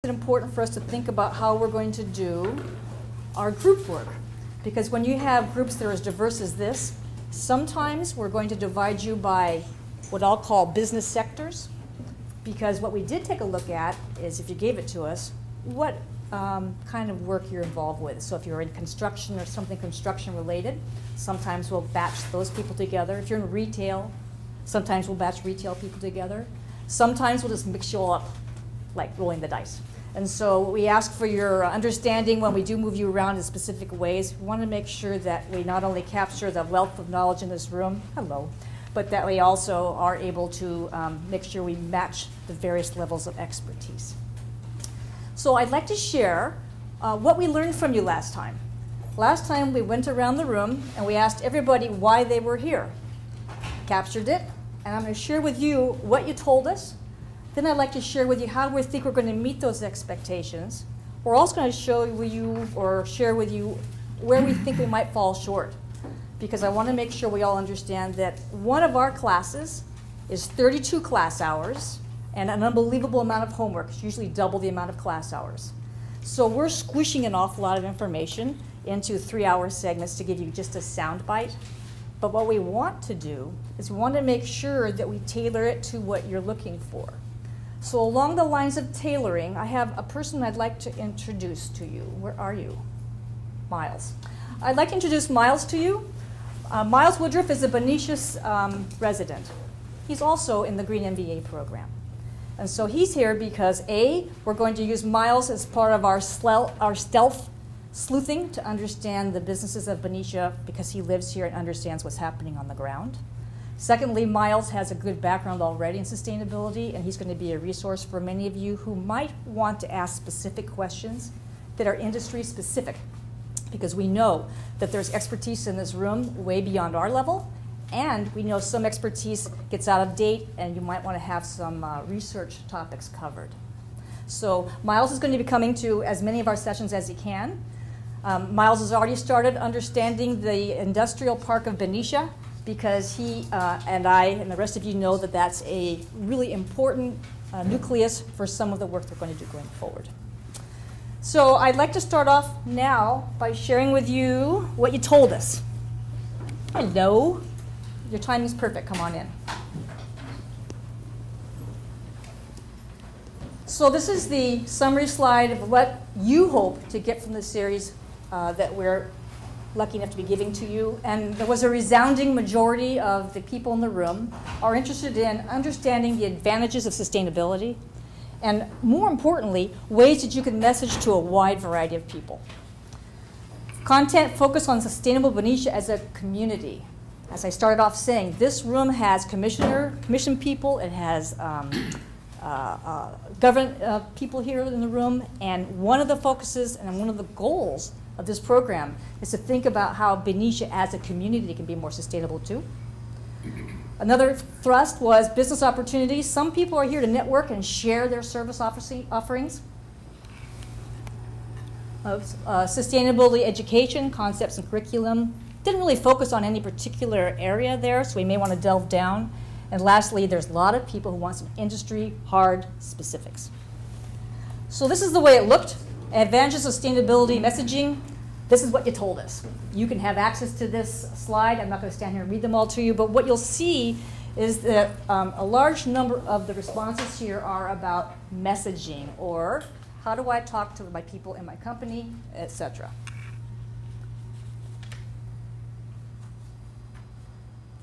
It's important for us to think about how we're going to do our group work. Because when you have groups that are as diverse as this, sometimes we're going to divide you by what I'll call business sectors. Because what we did take a look at is, if you gave it to us, what kind of work you're involved with. So if you're in construction or something construction related, sometimes we'll batch those people together. If you're in retail, sometimes we'll batch retail people together. Sometimes we'll just mix you all up, like rolling the dice. And so we ask for your understanding when we do move you around in specific ways. We want to make sure that we not only capture the wealth of knowledge in this room, hello, but that we also are able to make sure we match the various levels of expertise. So I'd like to share what we learned from you last time. Last time we went around the room and we asked everybody why they were here. Captured it, and I'm going to share with you what you told us. Then I'd like to share with you how we think we're going to meet those expectations. We're also going to show you or share with you where we think we might fall short. Because I want to make sure we all understand that one of our classes is 32 class hours and an unbelievable amount of homework. It's usually double the amount of class hours. So we're squishing an awful lot of information into 3-hour segments to give you just a sound bite. But what we want to do is we want to make sure that we tailor it to what you're looking for. So along the lines of tailoring, I have a person I'd like to introduce to you. Where are you? Miles. I'd like to introduce Miles to you. Miles Woodruff is a Benicia resident. He's also in the Green MBA program. And so he's here because, A, we're going to use Miles as part of our stealth sleuthing to understand the businesses of Benicia because he lives here and understands what's happening on the ground. Secondly, Miles has a good background already in sustainability, and he's going to be a resource for many of you who might want to ask specific questions that are industry specific, because we know that there's expertise in this room way beyond our level, and we know some expertise gets out of date, and you might want to have some research topics covered. So Miles is going to be coming to as many of our sessions as he can. Miles has already started understanding the industrial park of Benicia, because he and I and the rest of you know that that's a really important nucleus for some of the work we're going to do going forward. So I'd like to start off now by sharing with you what you told us. Hello. Your timing's perfect. Come on in. So this is the summary slide of what you hope to get from the series that we're lucky enough to be giving to you. And there was a resounding majority of the people in the room are interested in understanding the advantages of sustainability, and more importantly, ways that you can message to a wide variety of people. Content focused on sustainable Benicia as a community. As I started off saying, this room has commission people, it has government people here in the room, and one of the focuses and one of the goals of this program is to think about how Benicia as a community can be more sustainable too. Another thrust was business opportunities. Some people are here to network and share their service offerings. Sustainability education, concepts and curriculum. Didn't really focus on any particular area there, so we may want to delve down. And lastly, there's a lot of people who want some industry hard specifics. So this is the way it looked. Advantages of sustainability messaging. This is what you told us. You can have access to this slide. I'm not going to stand here and read them all to you, but what you'll see is that a large number of the responses here are about messaging, or how do I talk to my people in my company, etc.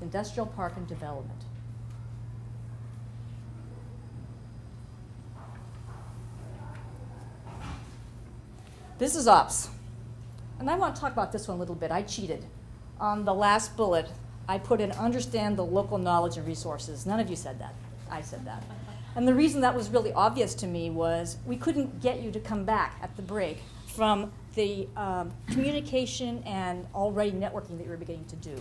Industrial park and development. Business ops. And I want to talk about this one a little bit. I cheated. On the last bullet, I put in understand the local knowledge and resources. None of you said that. I said that. And the reason that was really obvious to me was we couldn't get you to come back at the break from the communication and already networking that you were beginning to do.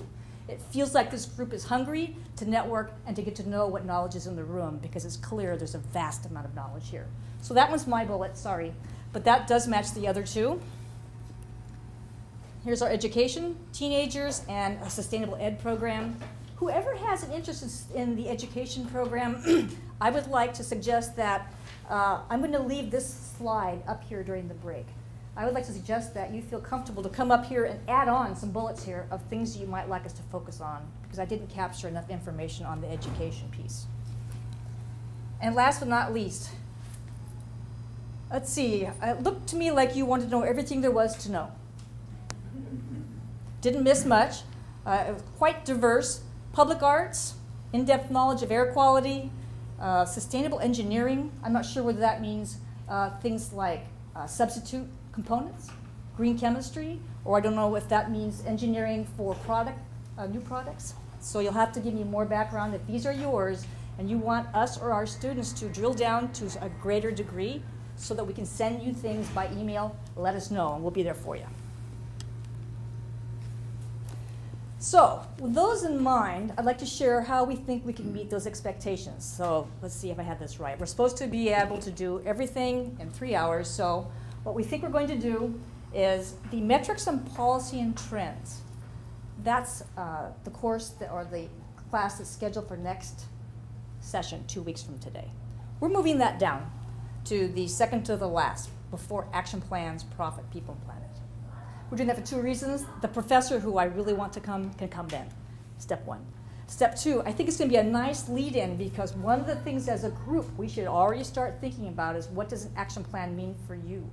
It feels like this group is hungry to network and to get to know what knowledge is in the room, because it's clear there's a vast amount of knowledge here. So that was my bullet, sorry. But that does match the other two. Here's our education, teenagers, and a sustainable ed program. Whoever has an interest in the education program, I would like to suggest that I'm going to leave this slide up here during the break. I would like to suggest that you feel comfortable to come up here and add on some bullets here of things you might like us to focus on, because I didn't capture enough information on the education piece. And last but not least, let's see, it looked to me like you wanted to know everything there was to know. Didn't miss much. It was quite diverse. Public arts, in-depth knowledge of air quality, sustainable engineering. I'm not sure whether that means things like substitute components, green chemistry, or I don't know if that means engineering for new products. So you'll have to give me more background. If these are yours and you want us or our students to drill down to a greater degree so that we can send you things by email, let us know and we'll be there for you. So, with those in mind, I'd like to share how we think we can meet those expectations. So, let's see if I have this right. We're supposed to be able to do everything in 3 hours. So, what we think we're going to do is the metrics and policy and trends. That's the course or the class that's scheduled for next session 2 weeks from today. We're moving that down to the second to the last before action plans, profit, people, and planet. We're doing that for 2 reasons. The professor who I really want to come can come then, step 1. Step 2, I think it's going to be a nice lead-in because one of the things as a group we should already start thinking about is what does an action plan mean for you?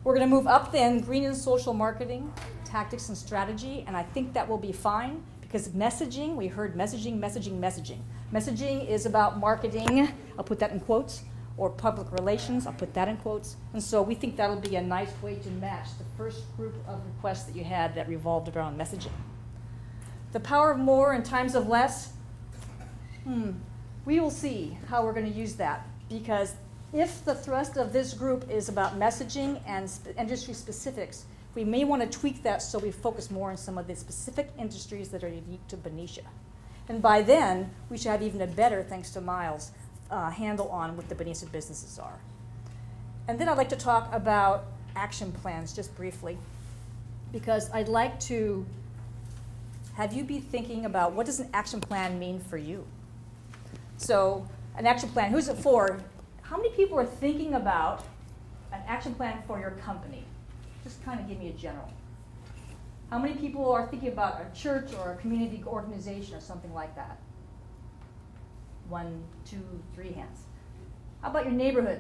We're going to move up then, green and social marketing, tactics and strategy, and I think that will be fine because messaging, we heard messaging, messaging, messaging. Messaging is about marketing, I'll put that in quotes, or public relations, I'll put that in quotes. And so we think that'll be a nice way to match the first group of requests that you had that revolved around messaging. The power of more in times of less, we will see how we're going to use that. Because if the thrust of this group is about messaging and industry specifics, we may want to tweak that so we focus more on some of the specific industries that are unique to Benicia. And by then, we should have even a better, thanks to Miles, handle on what the Benicia businesses are. And then I'd like to talk about action plans just briefly, because I'd like to have you be thinking about what does an action plan mean for you. So an action plan, who's it for? How many people are thinking about an action plan for your company? Just kind of give me a general. How many people are thinking about a church or a community organization or something like that? 1, 2, 3 hands. How about your neighborhood?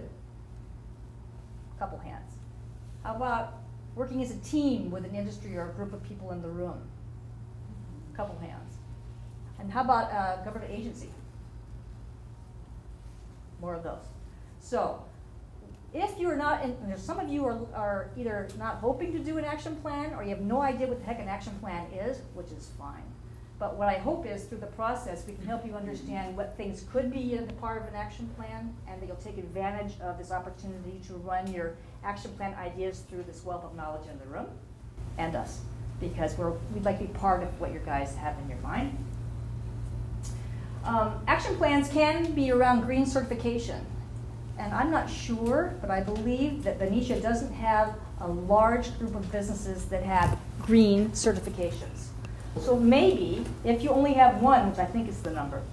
A couple hands. How about working as a team with an industry or a group of people in the room? A couple hands. And how about a government agency? More of those. So, if you're not, some of you are either not hoping to do an action plan or you have no idea what the heck an action plan is, which is fine. But what I hope is through the process we can help you understand what things could be in the part of an action plan and that you'll take advantage of this opportunity to run your action plan ideas through this wealth of knowledge in the room and us, because we'd like to be part of what you guys have in your mind. Action plans can be around green certification. And I'm not sure, but I believe that Benicia doesn't have a large group of businesses that have green certifications. So maybe, if you only have one, which I think is the number,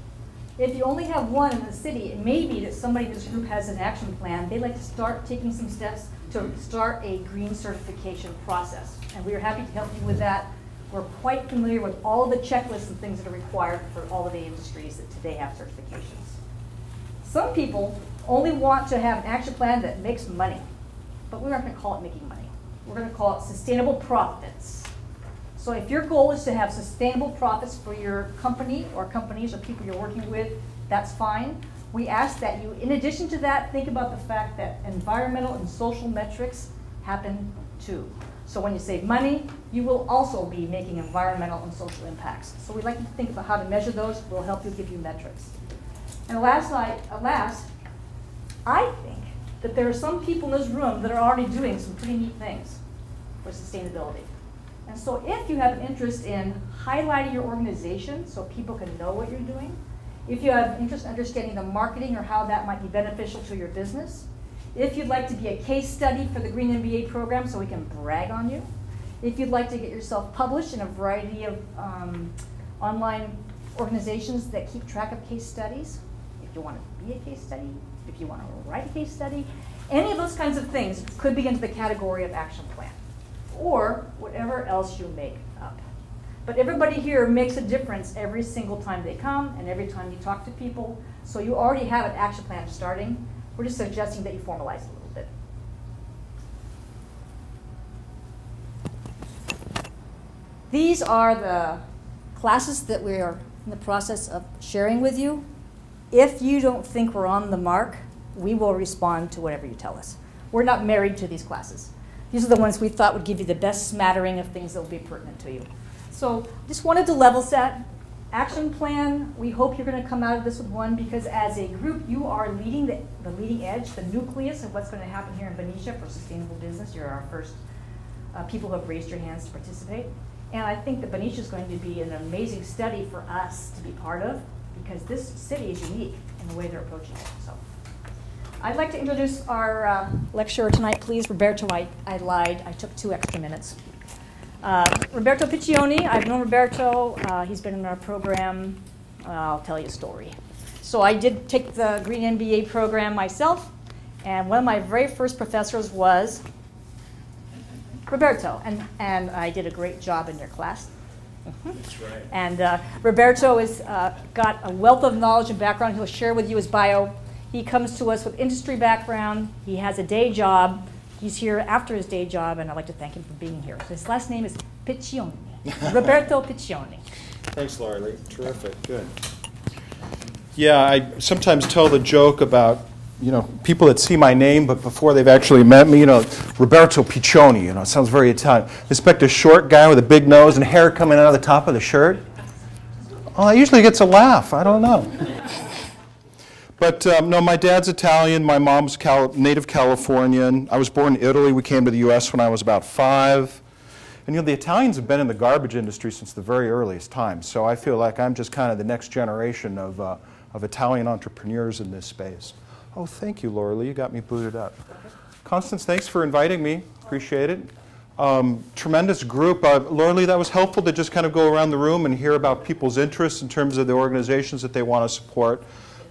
if you only have one in the city, it may be that somebody in this group has an action plan. They'd like to start taking some steps to start a green certification process. And we are happy to help you with that. We're quite familiar with all of the checklists and things that are required for all of the industries that today have certifications. Some people only want to have an action plan that makes money, but we're not going to call it making money. We're going to call it sustainable profits. So if your goal is to have sustainable profits for your company or companies or people you're working with, that's fine. We ask that you, in addition to that, think about the fact that environmental and social metrics happen too. So when you save money, you will also be making environmental and social impacts. So we'd like you to think about how to measure those. We'll help you give you metrics. And last, I think that there are some people in this room that are already doing some pretty neat things for sustainability. And so if you have an interest in highlighting your organization so people can know what you're doing, if you have interest in understanding the marketing or how that might be beneficial to your business, if you'd like to be a case study for the Green MBA program so we can brag on you, if you'd like to get yourself published in a variety of online organizations that keep track of case studies, if you want to be a case study, if you want to write a case study, any of those kinds of things could be into the category of action plan, or whatever else you make up. But everybody here makes a difference every single time they come and every time you talk to people. So you already have an action plan starting. We're just suggesting that you formalize it a little bit. These are the classes that we are in the process of sharing with you. If you don't think we're on the mark, we will respond to whatever you tell us. We're not married to these classes. These are the ones we thought would give you the best smattering of things that will be pertinent to you. So just wanted to level set. Action plan, we hope you're going to come out of this with one, because as a group, you are leading the leading edge, the nucleus of what's going to happen here in Benicia for sustainable business. You're our first people who have raised your hands to participate. And I think that Benicia is going to be an amazing study for us to be part of, because this city is unique in the way they're approaching it. So I'd like to introduce our lecturer tonight, please. Roberto, I lied. I took 2 extra minutes. Roberto Piccioni. I've known Roberto. He's been in our program. I'll tell you a story. So I did take the Green MBA program myself, and one of my very first professors was Roberto, and I did a great job in your class. That's right. And Roberto has got a wealth of knowledge and background. He'll share with you his bio. He comes to us with industry background. He has a day job. He's here after his day job, and I'd like to thank him for being here. His last name is Piccioni, Roberto Piccioni. Thanks, Laura Lee. Terrific. Good. Yeah, I sometimes tell the joke about, people that see my name, but before they've actually met me, Roberto Piccioni, it sounds very Italian. Expect a short guy with a big nose and hair coming out of the top of the shirt. Oh, that usually gets a laugh. I don't know. But no, my dad's Italian. My mom's native Californian. I was born in Italy. We came to the U.S. when I was about 5. And the Italians have been in the garbage industry since the very earliest times. So I feel like I'm just kind of the next generation of Italian entrepreneurs in this space. Oh, thank you, Laura Lee. You got me booted up. Constance, thanks for inviting me. Appreciate it. Tremendous group. Laura Lee, that was helpful to just kind of go around the room and hear about people's interests in terms of the organizations that they want to support.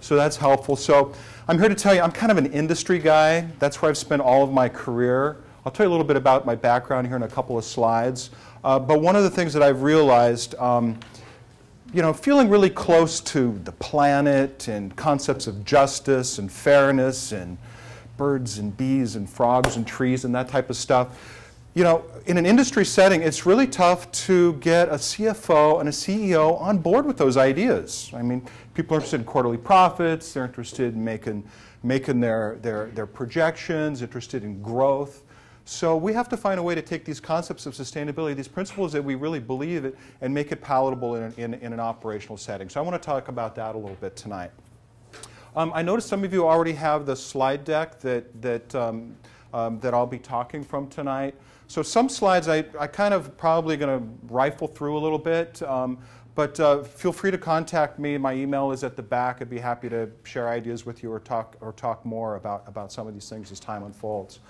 So that's helpful. So I'm here to tell you I'm kind of an industry guy. That's where I've spent all of my career. I'll tell you a little bit about my background here in a couple of slides. But one of the things that I've realized, feeling really close to the planet and concepts of justice and fairness and birds and bees and frogs and trees and that type of stuff, in an industry setting, it's really tough to get a CFO and a CEO on board with those ideas. I mean, people are interested in quarterly profits. They're interested in making their projections, interested in growth. So we have to find a way to take these concepts of sustainability, these principles that we really believe in, and make it palatable in an operational setting. So I want to talk about that a little bit tonight. I noticed some of you already have the slide deck that I'll be talking from tonight. So some slides I kind of probably going to rifle through a little bit, but feel free to contact me. My email is at the back. I'd be happy to share ideas with you or talk more about some of these things as time unfolds.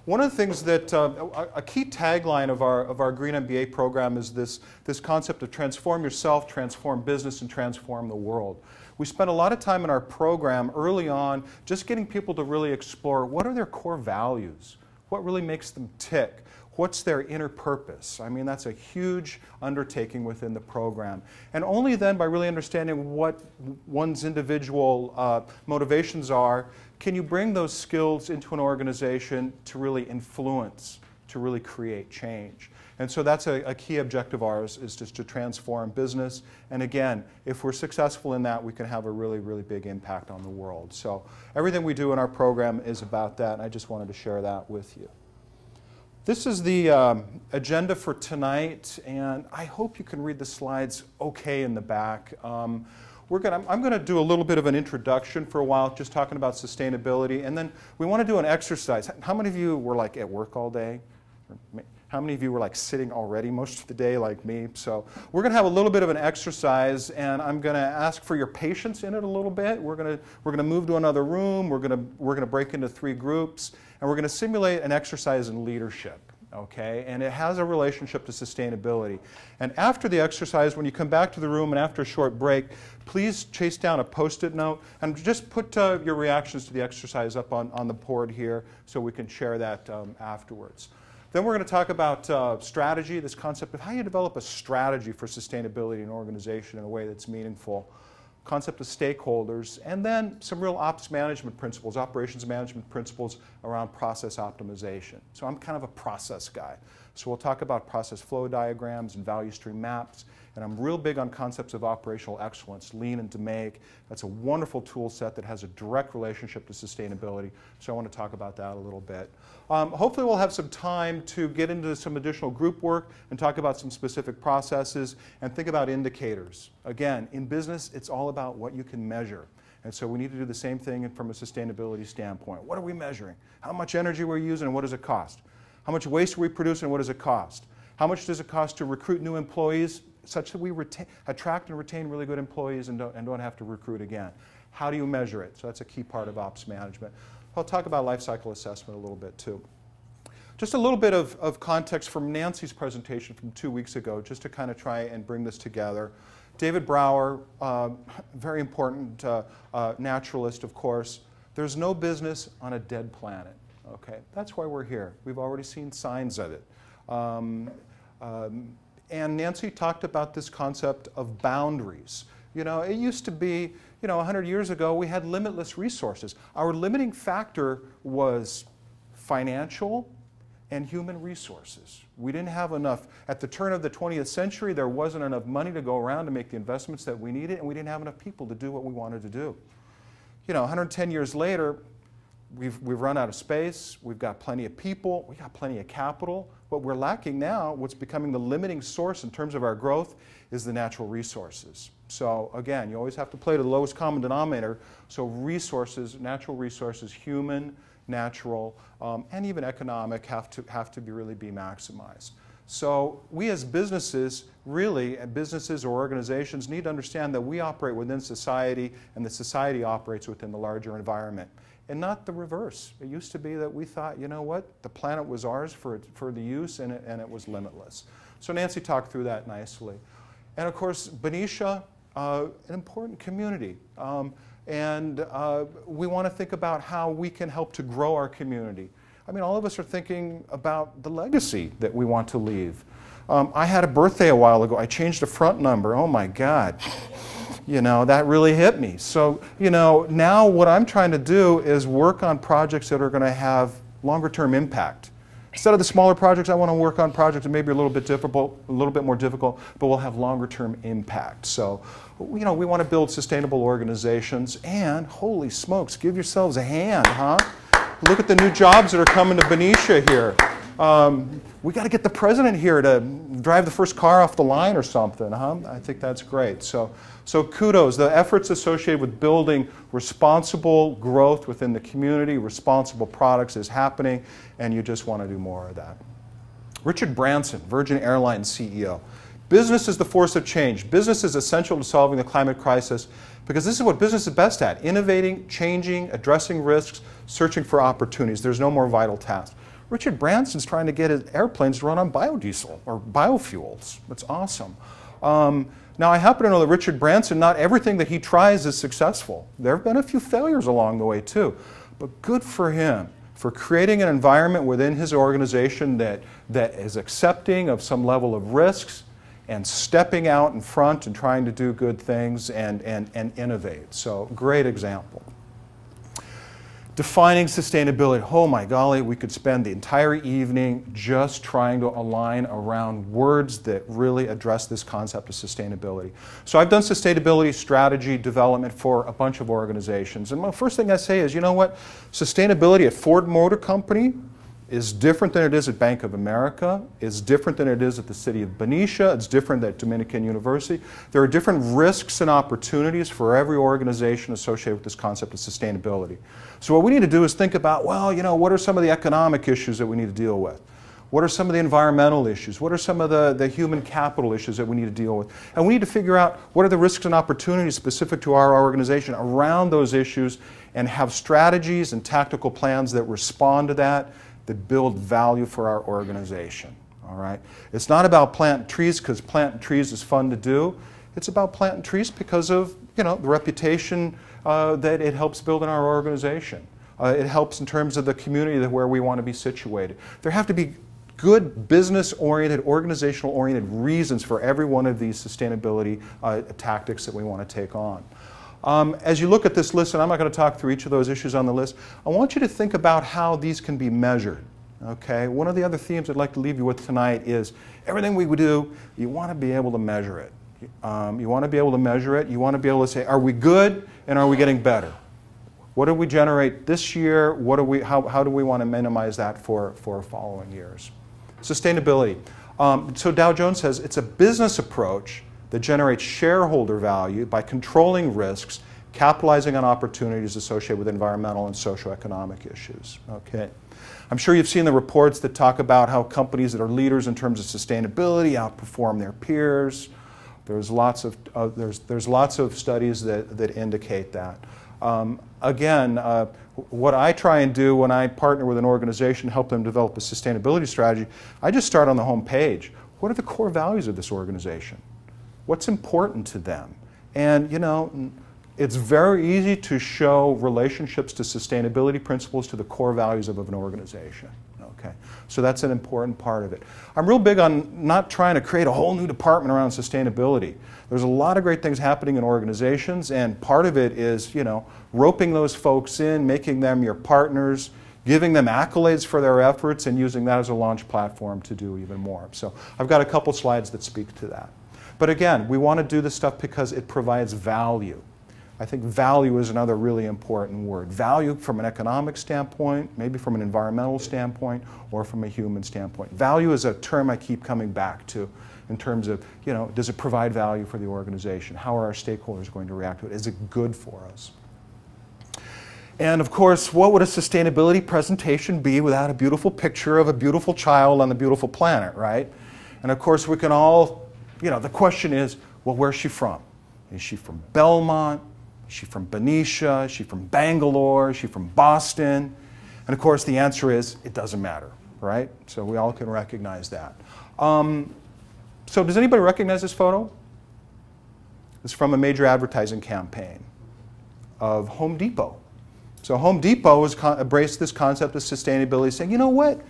One of the things that a key tagline of our Green MBA program is this concept of transform yourself, transform business, and transform the world. We spent a lot of time in our program early on just getting people to really explore what are their core values, what really makes them tick, what's their inner purpose. I mean, that's a huge undertaking within the program. And only then, by really understanding what one's individual motivations are, can you bring those skills into an organization to really influence, to really create change. And so that's a key objective of ours, is just to transform business. And again, if we're successful in that, we can have a really, really big impact on the world. So everything we do in our program is about that, and I just wanted to share that with you. This is the agenda for tonight, and I hope you can read the slides okay in the back. I'm going to do a little bit of an introduction for a while, just talking about sustainability, and then we want to do an exercise. How many of you were like at work all day? How many of you were like sitting already most of the day like me? So we're going to have a little bit of an exercise, and I'm going to ask for your patience in it a little bit. We're going to move to another room. We're going to break into 3 groups, and we're going to simulate an exercise in leadership. okay? And it has a relationship to sustainability. And after the exercise, when you come back to the room and after a short break, please chase down a Post-it note and just put your reactions to the exercise up on the board here so we can share that afterwards. Then we're going to talk about strategy, this concept of how you develop a strategy for sustainability in an organization in a way that's meaningful. Concept of stakeholders, and then some real ops management principles, operations management principles around process optimization. So I'm kind of a process guy. So we'll talk about process flow diagrams and value stream maps, and I'm real big on concepts of operational excellence, lean and to make. That's a wonderful tool set that has a direct relationship to sustainability, so I want to talk about that a little bit. Hopefully we'll have some time to get into some additional group work and talk about some specific processes and think about indicators. Again, in business, it's all about what you can measure. And so we need to do the same thing from a sustainability standpoint. What are we measuring? How much energy we're using and what does it cost? How much waste are we producing and what does it cost? How much does it cost to recruit new employees such that we attract and retain really good employees and don't have to recruit again? How do you measure it? So that's a key part of ops management. I'll talk about life cycle assessment a little bit too. Just a little bit of context from Nancy's presentation from 2 weeks ago, just to kind of try and bring this together. David Brower, very important naturalist, of course. There's no business on a dead planet. Okay, that's why we're here. We've already seen signs of it. And Nancy talked about this concept of boundaries. You know, it used to be, 100 years ago, we had limitless resources. Our limiting factor was financial and human resources. We didn't have enough. At the turn of the 20th century, there wasn't enough money to go around to make the investments that we needed, and we didn't have enough people to do what we wanted to do. 110 years later, we've run out of space, we've got plenty of people, we've got plenty of capital. What we're lacking now, what's becoming the limiting source in terms of our growth, is the natural resources. So again, you always have to play to the lowest common denominator. So resources, natural resources, human, natural, and even economic have to really be maximized. So we as businesses, really, businesses or organizations need to understand that we operate within society and the society operates within the larger environment. And not the reverse. It used to be that we thought, you know what, the planet was ours for the use and it was limitless. So Nancy talked through that nicely. And of course, Benicia, an important community. And we want to think about how we can help to grow our community. I mean, all of us are thinking about the legacy that we want to leave. I had a birthday a while ago. I changed the front number. Oh my God. That really hit me. So, now what I'm trying to do is work on projects that are going to have longer-term impact. Instead of the smaller projects, I want to work on projects that may be a little bit more difficult, but will have longer-term impact. So, we want to build sustainable organizations, and holy smokes, give yourselves a hand, huh? Look at the new jobs that are coming to Benicia here. We got to get the president here to drive the first car off the line or something, huh? I think that's great. So kudos. The efforts associated with building responsible growth within the community, responsible products is happening, and you just want to do more of that. Richard Branson, Virgin Airlines CEO. Business is the force of change. Business is essential to solving the climate crisis because this is what business is best at: innovating, changing, addressing risks, searching for opportunities. There's no more vital task. Richard Branson's trying to get his airplanes to run on biodiesel or biofuels. That's awesome. Now, I happen to know that Richard Branson, not everything that he tries is successful. There have been a few failures along the way, too. But good for him for creating an environment within his organization that is accepting of some level of risks and stepping out in front and trying to do good things and innovate. So, great example. Defining sustainability. Oh my golly, we could spend the entire evening just trying to align around words that really address this concept of sustainability. So I've done sustainability strategy development for a bunch of organizations. And my first thing I say is, you know what? Sustainability at Ford Motor Company is different than it is at Bank of America, is different than it is at the city of Benicia, it's different at Dominican University. There are different risks and opportunities for every organization associated with this concept of sustainability. So what we need to do is think about, well, what are some of the economic issues that we need to deal with? What are some of the environmental issues? What are some of the human capital issues that we need to deal with? And we need to figure out what are the risks and opportunities specific to our organization around those issues and have strategies and tactical plans that respond to that that build value for our organization. All right? It's not about planting trees because planting trees is fun to do. It's about planting trees because of, you know, the reputation that it helps build in our organization. It helps in terms of the community where we want to be situated. There have to be good business-oriented, organizational-oriented reasons for every one of these sustainability tactics that we want to take on. As you look at this list, and I'm not going to talk through each of those issues on the list, I want you to think about how these can be measured. Okay? One of the other themes I'd like to leave you with tonight is everything we do, you want to be able to measure it. You want to be able to measure it. You want to be able to say, are we good and are we getting better? What did we generate this year? How do we want to minimize that for following years? Sustainability. So Dow Jones says it's a business approach that generates shareholder value by controlling risks, capitalizing on opportunities associated with environmental and socioeconomic issues. Okay. I'm sure you've seen the reports that talk about how companies that are leaders in terms of sustainability outperform their peers. There's lots of studies that indicate that. Again, what I try and do when I partner with an organization to help them develop a sustainability strategy, I just start on the home page. What are the core values of this organization? What's important to them? And, you know, it's very easy to show relationships to sustainability principles to the core values of an organization. Okay, so that's an important part of it. I'm real big on not trying to create a whole new department around sustainability. There's a lot of great things happening in organizations, and part of it is, you know, roping those folks in, making them your partners, giving them accolades for their efforts, and using that as a launch platform to do even more. So I've got a couple slides that speak to that. But again, we want to do this stuff because it provides value. I think value is another really important word. Value from an economic standpoint, maybe from an environmental standpoint, or from a human standpoint. Value is a term I keep coming back to in terms of, you know, does it provide value for the organization? How are our stakeholders going to react to it? Is it good for us? And of course, what would a sustainability presentation be without a beautiful picture of a beautiful child on the beautiful planet, right? And of course, we can all, you know, the question is, well, where's she from? Is she from Belmont? Is she from Benicia? Is she from Bangalore? Is she from Boston? And of course, the answer is, it doesn't matter, right? So we all can recognize that. So does anybody recognize this photo? It's from a major advertising campaign of Home Depot. So Home Depot has embraced this concept of sustainability, saying, you know what?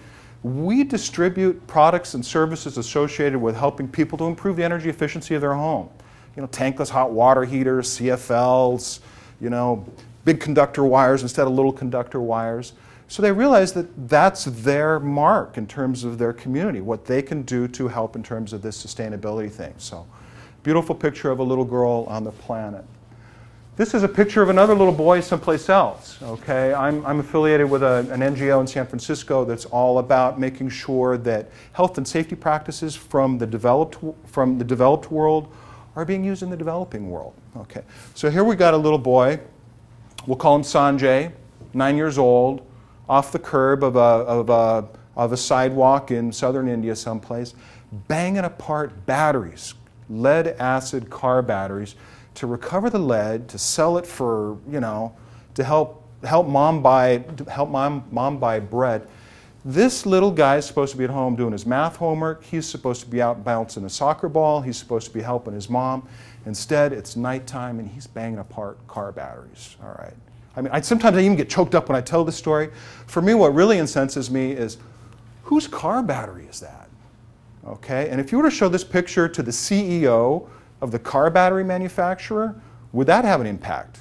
We distribute products and services associated with helping people to improve the energy efficiency of their home. You know, tankless hot water heaters, CFLs, you know, big conductor wires instead of little conductor wires. So they realize that that's their mark in terms of their community, what they can do to help in terms of this sustainability thing. So, beautiful picture of a little girl on the planet. This is a picture of another little boy someplace else. Okay, I'm affiliated with an NGO in San Francisco that's all about making sure that health and safety practices from the developed world are being used in the developing world. Okay, so here we got a little boy. We'll call him Sanjay, 9 years old, off the curb of a sidewalk in southern India someplace, banging apart batteries, lead-acid car batteries, to recover the lead, to sell it for, you know, to help mom buy bread. This little guy is supposed to be at home doing his math homework. He's supposed to be out bouncing a soccer ball. He's supposed to be helping his mom. Instead, it's nighttime and he's banging apart car batteries. All right. I mean, sometimes I even get choked up when I tell this story. For me, what really incenses me is, whose car battery is that? Okay. And if you were to show this picture to the CEO of the car battery manufacturer, would that have an impact?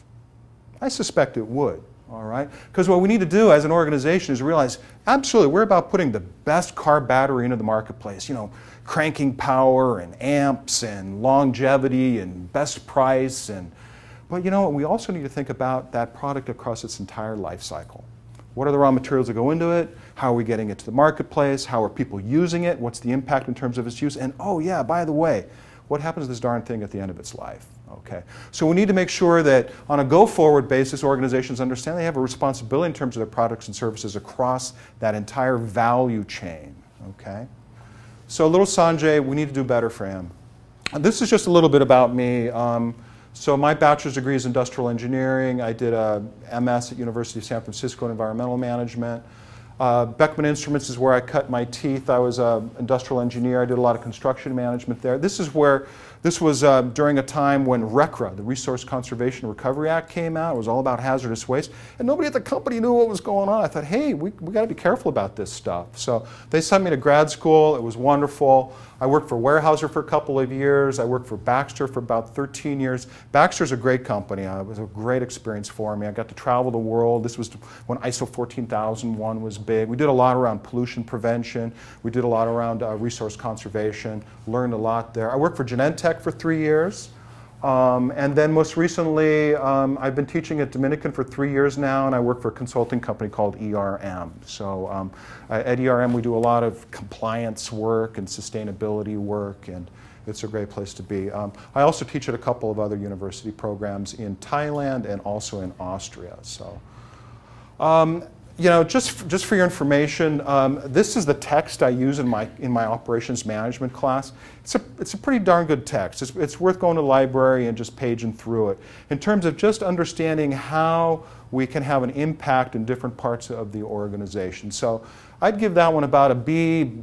I suspect it would. All right? Because what we need to do as an organization is realize, absolutely, we're about putting the best car battery into the marketplace. You know, cranking power and amps and longevity and best price. But you know what? We also need to think about that product across its entire life cycle. What are the raw materials that go into it? How are we getting it to the marketplace? How are people using it? What's the impact in terms of its use? And oh yeah, by the way, what happens to this darn thing at the end of its life? Okay. So we need to make sure that on a go-forward basis, organizations understand they have a responsibility in terms of their products and services across that entire value chain. Okay. So little Sanjay, we need to do better for him. And this is just a little bit about me. So my bachelor's degree is industrial engineering. I did a MS at University of San Francisco in environmental management. Beckman Instruments is where I cut my teeth. I was an industrial engineer. I did a lot of construction management there. This was during a time when RCRA, the Resource Conservation and Recovery Act, came out. It was all about hazardous waste, and nobody at the company knew what was going on. I thought, hey, we got to be careful about this stuff. So they sent me to grad school. It was wonderful. I worked for Weyerhaeuser for a couple of years. I worked for Baxter for about 13 years. Baxter's a great company. It was a great experience for me. I got to travel the world. This was when ISO 14001 was big. We did a lot around pollution prevention. We did a lot around resource conservation. Learned a lot there. I worked for Genentech for 3 years. And then most recently, I've been teaching at Dominican for 3 years now, and I work for a consulting company called ERM. So at ERM, we do a lot of compliance work and sustainability work, and it's a great place to be. I also teach at a couple of other university programs in Thailand and also in Austria. So, you know, just for your information, this is the text I use in my operations management class. It's a pretty darn good text. It's worth going to the library and just paging through it in terms of just understanding how we can have an impact in different parts of the organization. So I'd give that one about a B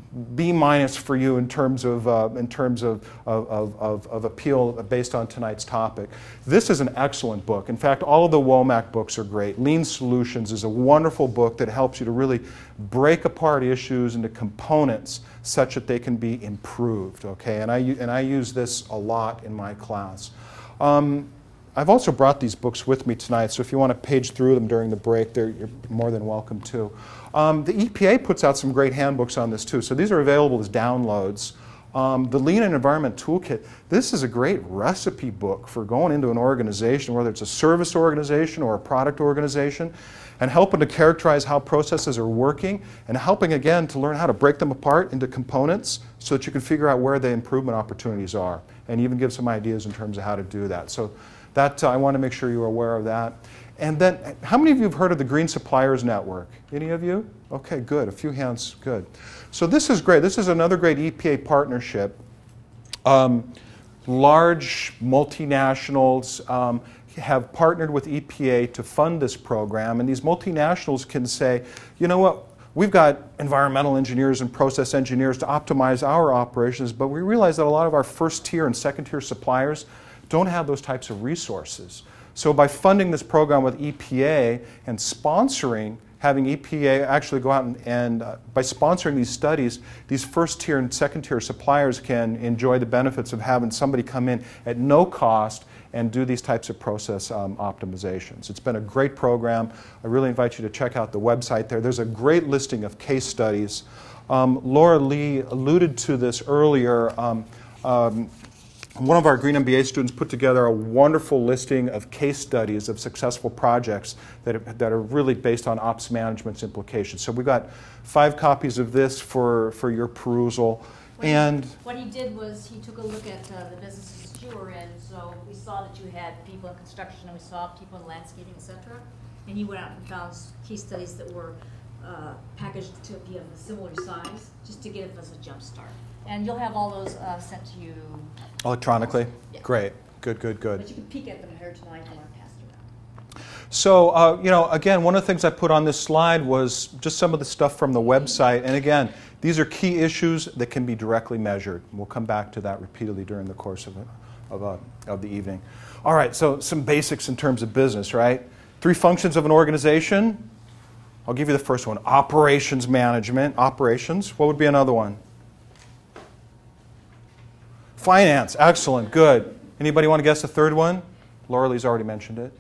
minus for you in terms of appeal based on tonight's topic. This is an excellent book. In fact, all of the Womack books are great. Lean Solutions is a wonderful book that helps you to really break apart issues into components such that they can be improved. Okay, and I use this a lot in my class. I've also brought these books with me tonight, so if you want to page through them during the break, you're more than welcome to. The EPA puts out some great handbooks on this too, so these are available as downloads. The Lean and Environment Toolkit, this is a great recipe book for going into an organization, whether it's a service organization or a product organization, and helping to characterize how processes are working, and helping again to learn how to break them apart into components so that you can figure out where the improvement opportunities are, and even give some ideas in terms of how to do that. So that, I want to make sure you're aware of that. And then, how many of you have heard of the Green Suppliers Network? Any of you? Okay, good. A few hands, good. So this is great. This is another great EPA partnership. Large multinationals have partnered with EPA to fund this program, and these multinationals can say, you know what, we've got environmental engineers and process engineers to optimize our operations, but we realize that a lot of our first-tier and second-tier suppliers don't have those types of resources. So by funding this program with EPA and sponsoring, having EPA actually go out and by sponsoring these studies, these first-tier and second-tier suppliers can enjoy the benefits of having somebody come in at no cost and do these types of process optimizations. It's been a great program. I really invite you to check out the website there. There's a great listing of case studies. Laura Lee alluded to this earlier. One of our Green MBA students put together a wonderful listing of case studies of successful projects that are really based on ops management's implications. So we've got 5 copies of this for your perusal. What he did was he took a look at the businesses that you were in. So we saw that you had people in construction, and we saw people in landscaping, etc. And he went out and found case studies that were packaged to be of a similar size, just to give us a jump start. And you'll have all those sent to you electronically? Yeah. Great. Good. But you can peek at them here tonight if you want to pass it around. So, you know, again, one of the things I put on this slide was just some of the stuff from the website. And again, these are key issues that can be directly measured. We'll come back to that repeatedly during the course of the evening. All right, so some basics in terms of business, right? 3 functions of an organization. I'll give you the first one. Operations management. Operations. What would be another one? Finance, excellent, good. Anybody want to guess the third one? Laura Lee's already mentioned it.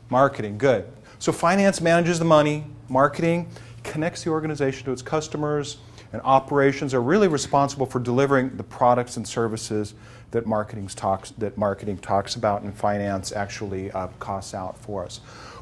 Marketing, good. So finance manages the money, marketing connects the organization to its customers, and operations are really responsible for delivering the products and services that marketing talks about, and finance actually costs out for us.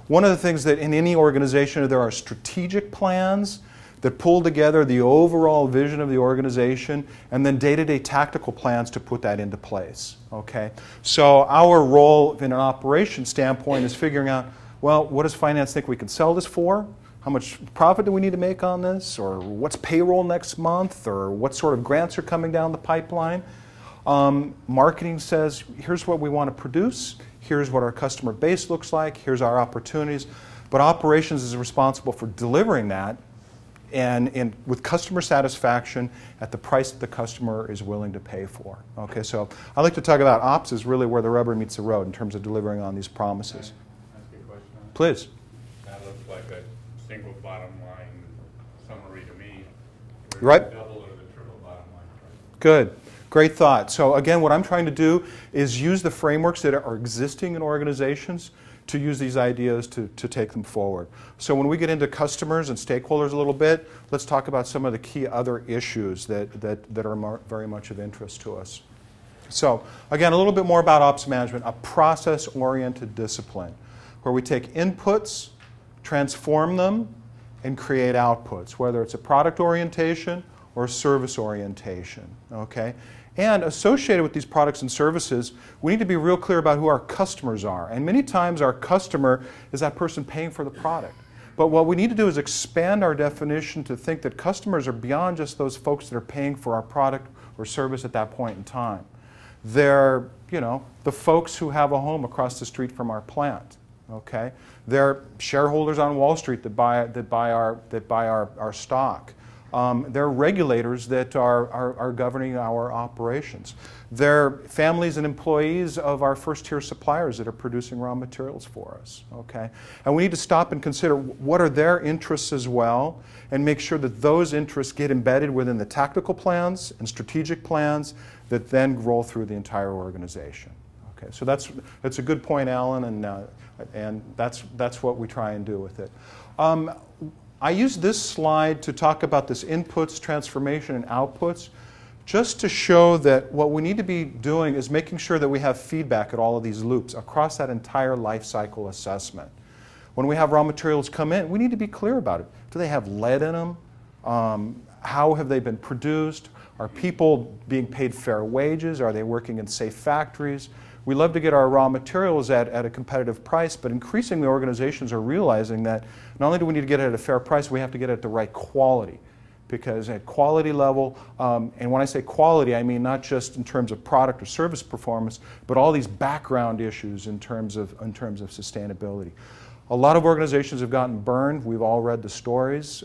One of the things that in any organization, there are strategic plans that pull together the overall vision of the organization, and then day-to-day tactical plans to put that into place. Okay? So our role in an operations standpoint is figuring out, well, what does finance think we can sell this for? How much profit do we need to make on this? Or what's payroll next month? Or what sort of grants are coming down the pipeline? Marketing says, here's what we want to produce. Here's what our customer base looks like. Here's our opportunities. But operations is responsible for delivering that and with customer satisfaction at the price that the customer is willing to pay for. Okay, so I like to talk about ops is really where the rubber meets the road in terms of delivering on these promises. Can I ask you a question on that? Please. That looks like a single bottom line summary to me. Right. The double or the triple bottom line price. Good. Great thought. So again, what I'm trying to do is use the frameworks that are existing in organizations to use these ideas to take them forward. So when we get into customers and stakeholders a little bit, let's talk about some of the key other issues that are very much of interest to us. So again, a little bit more about ops management, a process-oriented discipline where we take inputs, transform them, and create outputs, whether it's a product orientation or a service orientation, okay? And associated with these products and services, we need to be real clear about who our customers are. And many times our customer is that person paying for the product. But what we need to do is expand our definition to think that customers are beyond just those folks that are paying for our product or service at that point in time. They're, you know, the folks who have a home across the street from our plant, okay? They're shareholders on Wall Street that buy our stock. They're regulators that are governing our operations. They're families and employees of our first-tier suppliers that are producing raw materials for us. Okay? And we need to stop and consider what are their interests as well and make sure that those interests get embedded within the tactical plans and strategic plans that then roll through the entire organization. Okay, so that's a good point, Alan, and that's what we try and do with it. I use this slide to talk about this inputs, transformation, and outputs just to show that what we need to be doing is making sure that we have feedback at all of these loops across that entire life cycle assessment. When we have raw materials come in, we need to be clear about it. Do they have lead in them? How have they been produced? Are people being paid fair wages? Are they working in safe factories? We love to get our raw materials at a competitive price, but increasingly organizations are realizing that not only do we need to get it at a fair price, we have to get it at the right quality. Because at quality level, and when I say quality, I mean not just in terms of product or service performance, but all these background issues in terms of sustainability. A lot of organizations have gotten burned. We've all read the stories.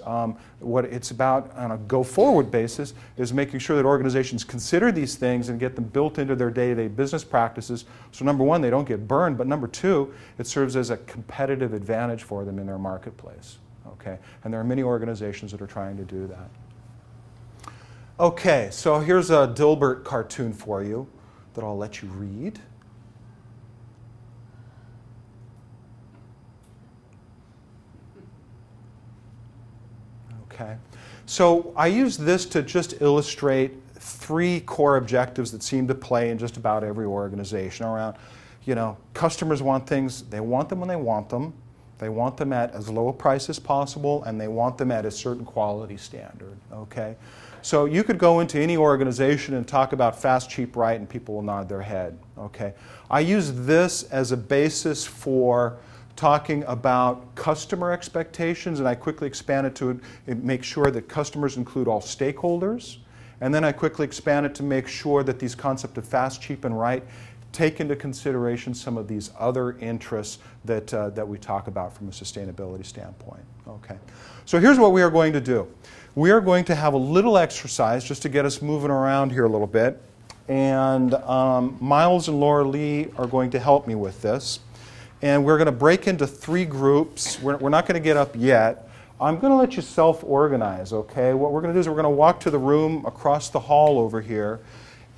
What it's about on a go-forward basis is making sure that organizations consider these things and get them built into their day-to-day business practices. So number one, they don't get burned, but number two, it serves as a competitive advantage for them in their marketplace. Okay? And there are many organizations that are trying to do that. Okay, so here's a Dilbert cartoon for you that I'll let you read. Okay. So I use this to just illustrate three core objectives that seem to play in just about every organization around, you know, customers want things, they want them when they want them at as low a price as possible, and they want them at a certain quality standard, okay? So you could go into any organization and talk about fast, cheap, right, and people will nod their head, okay? I use this as a basis for talking about customer expectations, and I quickly expand it to make sure that customers include all stakeholders, and then I quickly expand it to make sure that these concepts of fast, cheap, and right take into consideration some of these other interests that we talk about from a sustainability standpoint. Okay. So here's what we are going to do. We are going to have a little exercise just to get us moving around here a little bit, and Miles and Laura Lee are going to help me with this. And we're going to break into three groups. We're not going to get up yet. I'm going to let you self-organize, okay? What we're going to do is we're going to walk to the room across the hall over here,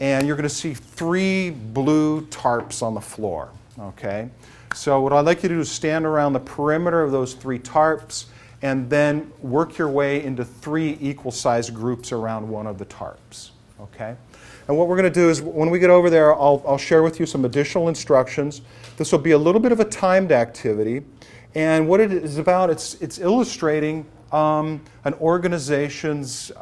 and you're going to see three blue tarps on the floor, okay? So what I'd like you to do is stand around the perimeter of those three tarps and then work your way into three equal-sized groups around one of the tarps, okay? And what we're going to do is when we get over there, I'll share with you some additional instructions. This will be a little bit of a timed activity. And what it is about, it's illustrating an organization's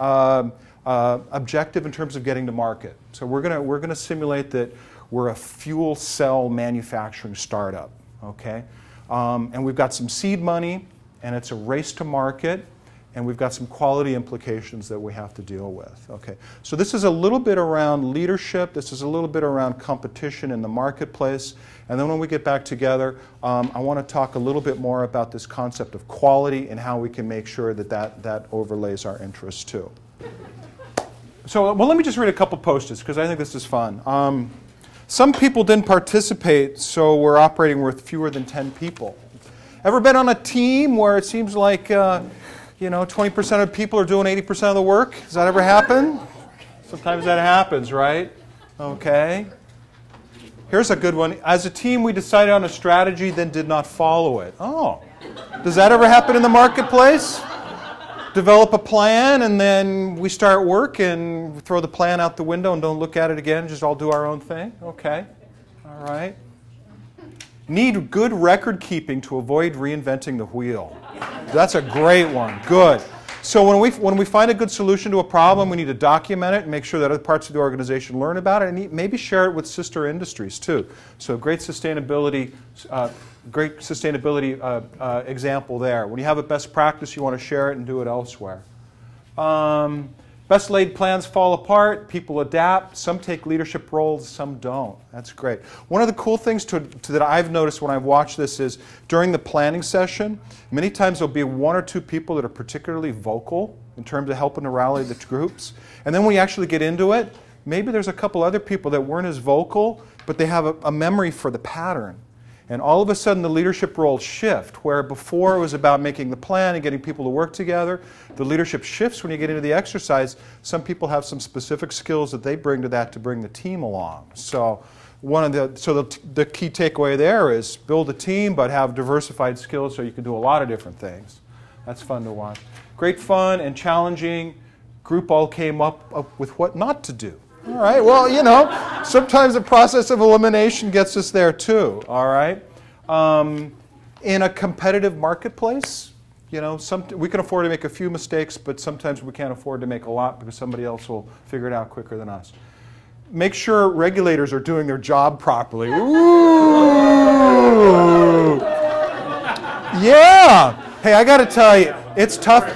objective in terms of getting to market. So we're going to simulate that we're a fuel cell manufacturing startup, okay? And we've got some seed money, and it's a race to market. and we've got some quality implications that we have to deal with. Okay, so this is a little bit around leadership. This is a little bit around competition in the marketplace. And then when we get back together, I want to talk a little bit more about this concept of quality and how we can make sure that that overlays our interests too. So, well, let me just read a couple post-its because I think this is fun. Some people didn't participate, so we're operating with fewer than 10 people. Ever been on a team where it seems like 20% of people are doing 80% of the work? Does that ever happen? Sometimes that happens, right? Okay. Here's a good one. As a team, we decided on a strategy, then did not follow it. Oh. Does that ever happen in the marketplace? Develop a plan, and then we start work and throw the plan out the window and don't look at it again, just all do our own thing? Okay. All right. Need good record keeping to avoid reinventing the wheel. That's a great one. Good. So when we find a good solution to a problem, we need to document it and make sure that other parts of the organization learn about it, and maybe share it with sister industries too. So great sustainability example there. When you have a best practice, you want to share it and do it elsewhere. Best laid plans fall apart. People adapt. Some take leadership roles, some don't. That's great. One of the cool things that I've noticed when I've watched this is during the planning session, many times there'll be one or two people that are particularly vocal in terms of helping to rally the troops. And then when you actually get into it, maybe there's a couple other people that weren't as vocal, but they have a memory for the pattern. And all of a sudden the leadership roles shift, where before it was about making the plan and getting people to work together. The leadership shifts when you get into the exercise. Some people have some specific skills that they bring to that to bring the team along. So the key takeaway there is build a team but have diversified skills so you can do a lot of different things. That's fun to watch. Great fun and challenging. Group all came up with what not to do. All right, well, sometimes the process of elimination gets us there too, all right? In a competitive marketplace, we can afford to make a few mistakes, but sometimes we can't afford to make a lot because somebody else will figure it out quicker than us. Make sure regulators are doing their job properly. Ooh! Yeah! Hey, I got to tell you, it's tough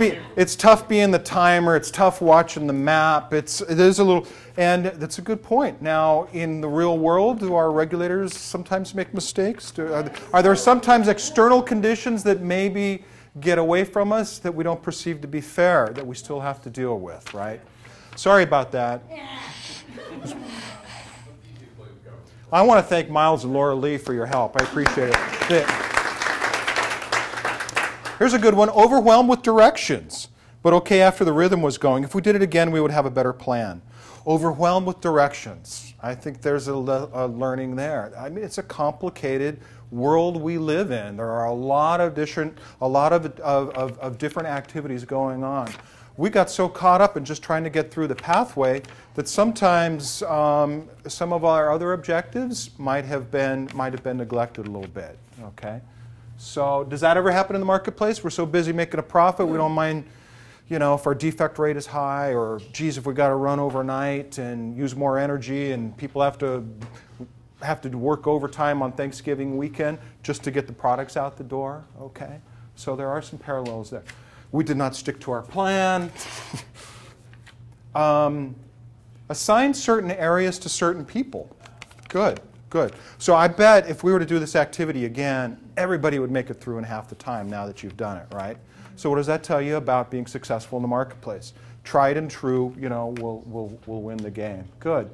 being the timer. It's tough watching the map. It is a little, and that's a good point. Now, in the real world, do our regulators sometimes make mistakes? Are there sometimes external conditions that maybe get away from us that we don't perceive to be fair that we still have to deal with, right? Sorry about that. I want to thank Miles and Laura Lee for your help. I appreciate it. Here's a good one. Overwhelmed with directions, but okay after the rhythm was going. If we did it again, we would have a better plan. Overwhelmed with directions. I think there's a learning there. I mean, it's a complicated world we live in. There are a lot of different activities going on. We got so caught up in just trying to get through the pathway that sometimes some of our other objectives might have been neglected a little bit. Okay. So does that ever happen in the marketplace? We're so busy making a profit, we don't mind, if our defect rate is high, or geez, if we got to run overnight and use more energy, and people have to work overtime on Thanksgiving weekend just to get the products out the door. Okay, so there are some parallels there. We did not stick to our plan. Assign certain areas to certain people. Good. Good. So I bet if we were to do this activity again, everybody would make it through in half the time now that you've done it, right? So what does that tell you about being successful in the marketplace? Tried and true, will win the game. Good.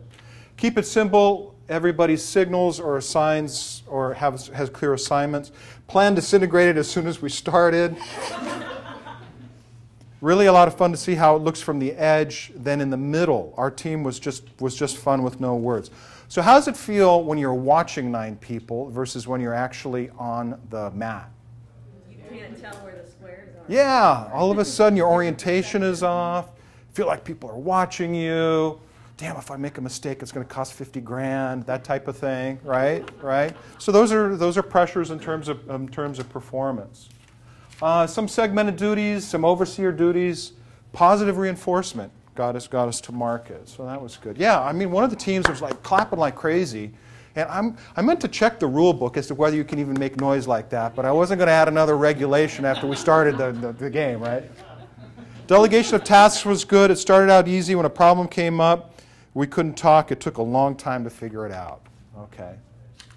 Keep it simple. Everybody signals or assigns or has clear assignments. Plan disintegrated as soon as we started. Really a lot of fun to see how it looks from the edge. Then in the middle, our team was just fun with no words. So how does it feel when you're watching 9 people versus when you're actually on the mat? You can't tell where the squares are. Yeah, all of a sudden your orientation is off. Feel like people are watching you. Damn, if I make a mistake, it's going to cost 50 grand. That type of thing, right? Right. So those are pressures in terms of performance. Some segmented duties, some overseer duties, positive reinforcement got us to market. So that was good. Yeah, I mean, one of the teams was like clapping like crazy. And I meant to check the rule book as to whether you can even make noise like that, but I wasn't going to add another regulation after we started the game, right? Delegation of tasks was good. It started out easy. When a problem came up, we couldn't talk. It took a long time to figure it out. Okay.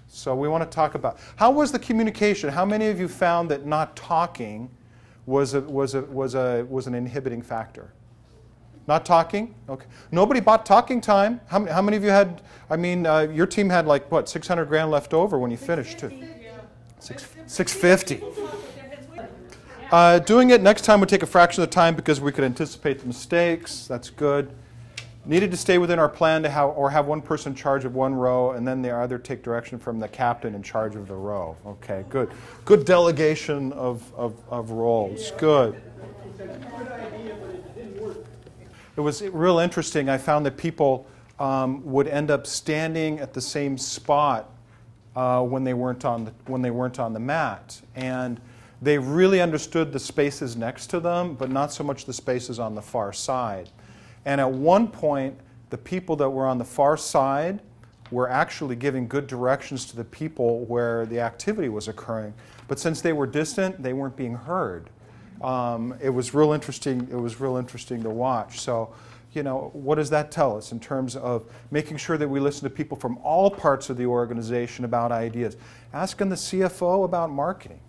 So we want to talk about, how was the communication? How many of you found that not talking was an inhibiting factor? Not talking? Okay. Nobody bought talking time. How many of you had, your team had like, what, 600 grand left over when you finished? 650. Doing it next time would take a fraction of the time because we could anticipate the mistakes. That's good. Needed to stay within our plan to have one person in charge of one row, and then the other take direction from the captain in charge of the row. Okay, good. Good delegation of roles. Good. It was real interesting. I found that people would end up standing at the same spot when they weren't on the mat, and they really understood the spaces next to them, but not so much the spaces on the far side. And at one point, the people that were on the far side were actually giving good directions to the people where the activity was occurring. But since they were distant, they weren't being heard. It was real interesting. It was real interesting to watch. So, what does that tell us in terms of making sure that we listen to people from all parts of the organization about ideas? Asking the CFO about marketing.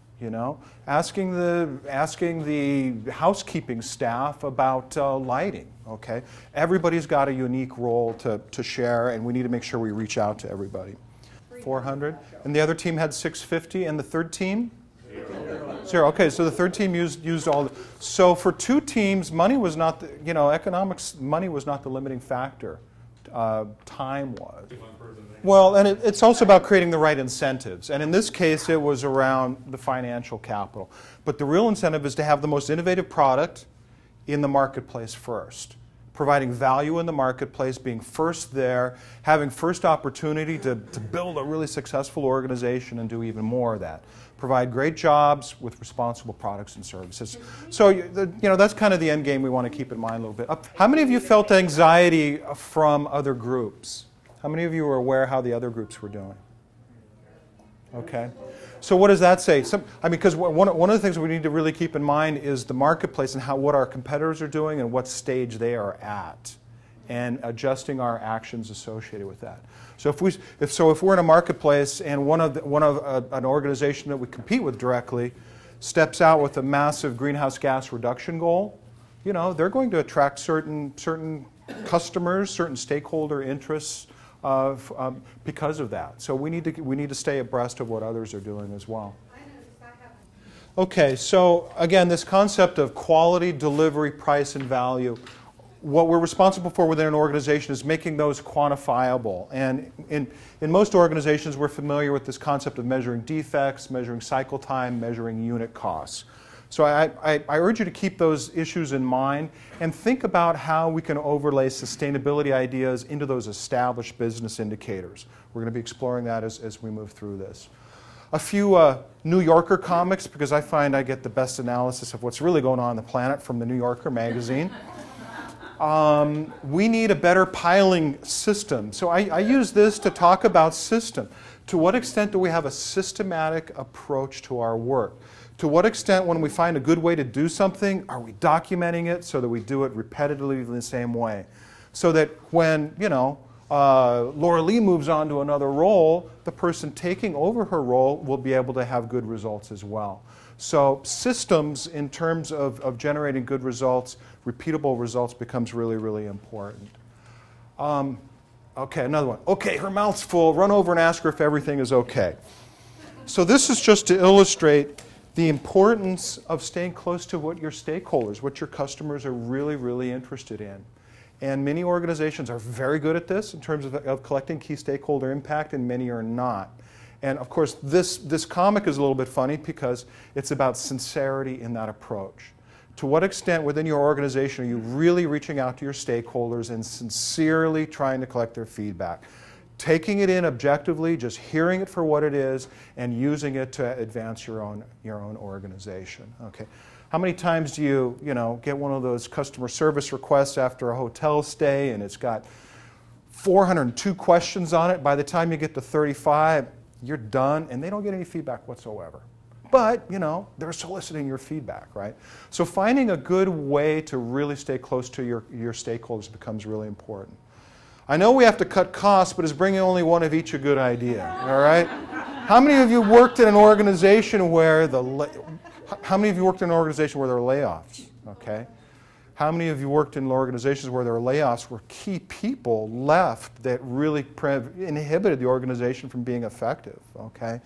Asking the housekeeping staff about lighting. Okay, everybody's got a unique role to share, and we need to make sure we reach out to everybody. 400, and the other team had 650, and the third team? Zero. Okay, so the third team used all. So for two teams, money was not economics. Money was not the limiting factor. Time was. Well, and it's also about creating the right incentives. And in this case, it was around the financial capital. But the real incentive is to have the most innovative product in the marketplace first. Providing value in the marketplace, being first there, having first opportunity to build a really successful organization and do even more of that. Provide great jobs with responsible products and services. So, that's kind of the end game we want to keep in mind a little bit. How many of you felt anxiety from other groups? How many of you were aware how the other groups were doing? Okay. So what does that say? Because one of the things we need to really keep in mind is the marketplace and what our competitors are doing and what stage they are at, and adjusting our actions associated with that. So if we're in a marketplace and an organization that we compete with directly steps out with a massive greenhouse gas reduction goal, they're going to attract certain customers, certain stakeholder interests because of that. So we need to stay abreast of what others are doing as well. Okay, so again, this concept of quality, delivery, price, and value. What we're responsible for within an organization is making those quantifiable. And in most organizations, we're familiar with this concept of measuring defects, measuring cycle time, measuring unit costs. So I urge you to keep those issues in mind and think about how we can overlay sustainability ideas into those established business indicators. We're going to be exploring that as we move through this. A few New Yorker comics, because I find I get the best analysis of what's really going on the planet from the New Yorker magazine. We need a better piling system. So I use this to talk about system. To what extent do we have a systematic approach to our work? To what extent, when we find a good way to do something, are we documenting it so that we do it repetitively in the same way? So that when, Laura Lee moves on to another role, the person taking over her role will be able to have good results as well. So systems, in terms of generating good results, repeatable results, becomes really, really important. Okay, another one. Okay, her mouth's full. Run over and ask her if everything is okay. So this is just to illustrate the importance of staying close to what your stakeholders, what your customers are really, really interested in. And many organizations are very good at this in terms of collecting key stakeholder impact, and many are not. And of course, this comic is a little bit funny because it's about sincerity in that approach. To what extent within your organization are you really reaching out to your stakeholders and sincerely trying to collect their feedback? Taking it in objectively, just hearing it for what it is, and using it to advance your own organization. Okay. How many times do you get one of those customer service requests after a hotel stay and it's got 402 questions on it? By the time you get to 35, you're done, and they don't get any feedback whatsoever. But, they're soliciting your feedback, right? So finding a good way to really stay close to your stakeholders becomes really important. I know we have to cut costs, but is bringing only one of each a good idea, all right? How many of you worked in an organization where how many of you worked in an organization where there were layoffs, okay? How many of you worked in organizations where there were layoffs, where key people left that really inhibited the organization from being effective, okay?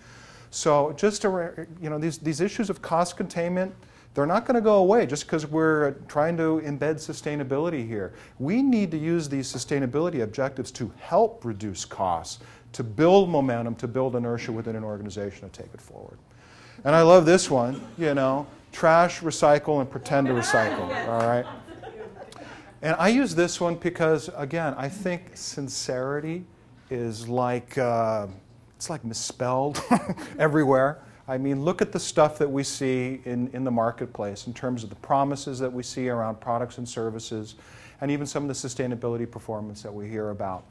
So just to, these issues of cost containment, they're not going to go away just because we're trying to embed sustainability here. We need to use these sustainability objectives to help reduce costs, to build momentum, to build inertia within an organization to take it forward. And I love this one, trash, recycle, and pretend to recycle, all right? And I use this one because, again, I think sincerity is like, it's like misspelled everywhere. I mean, look at the stuff that we see in the marketplace in terms of the promises that we see around products and services, and even some of the sustainability performance that we hear about.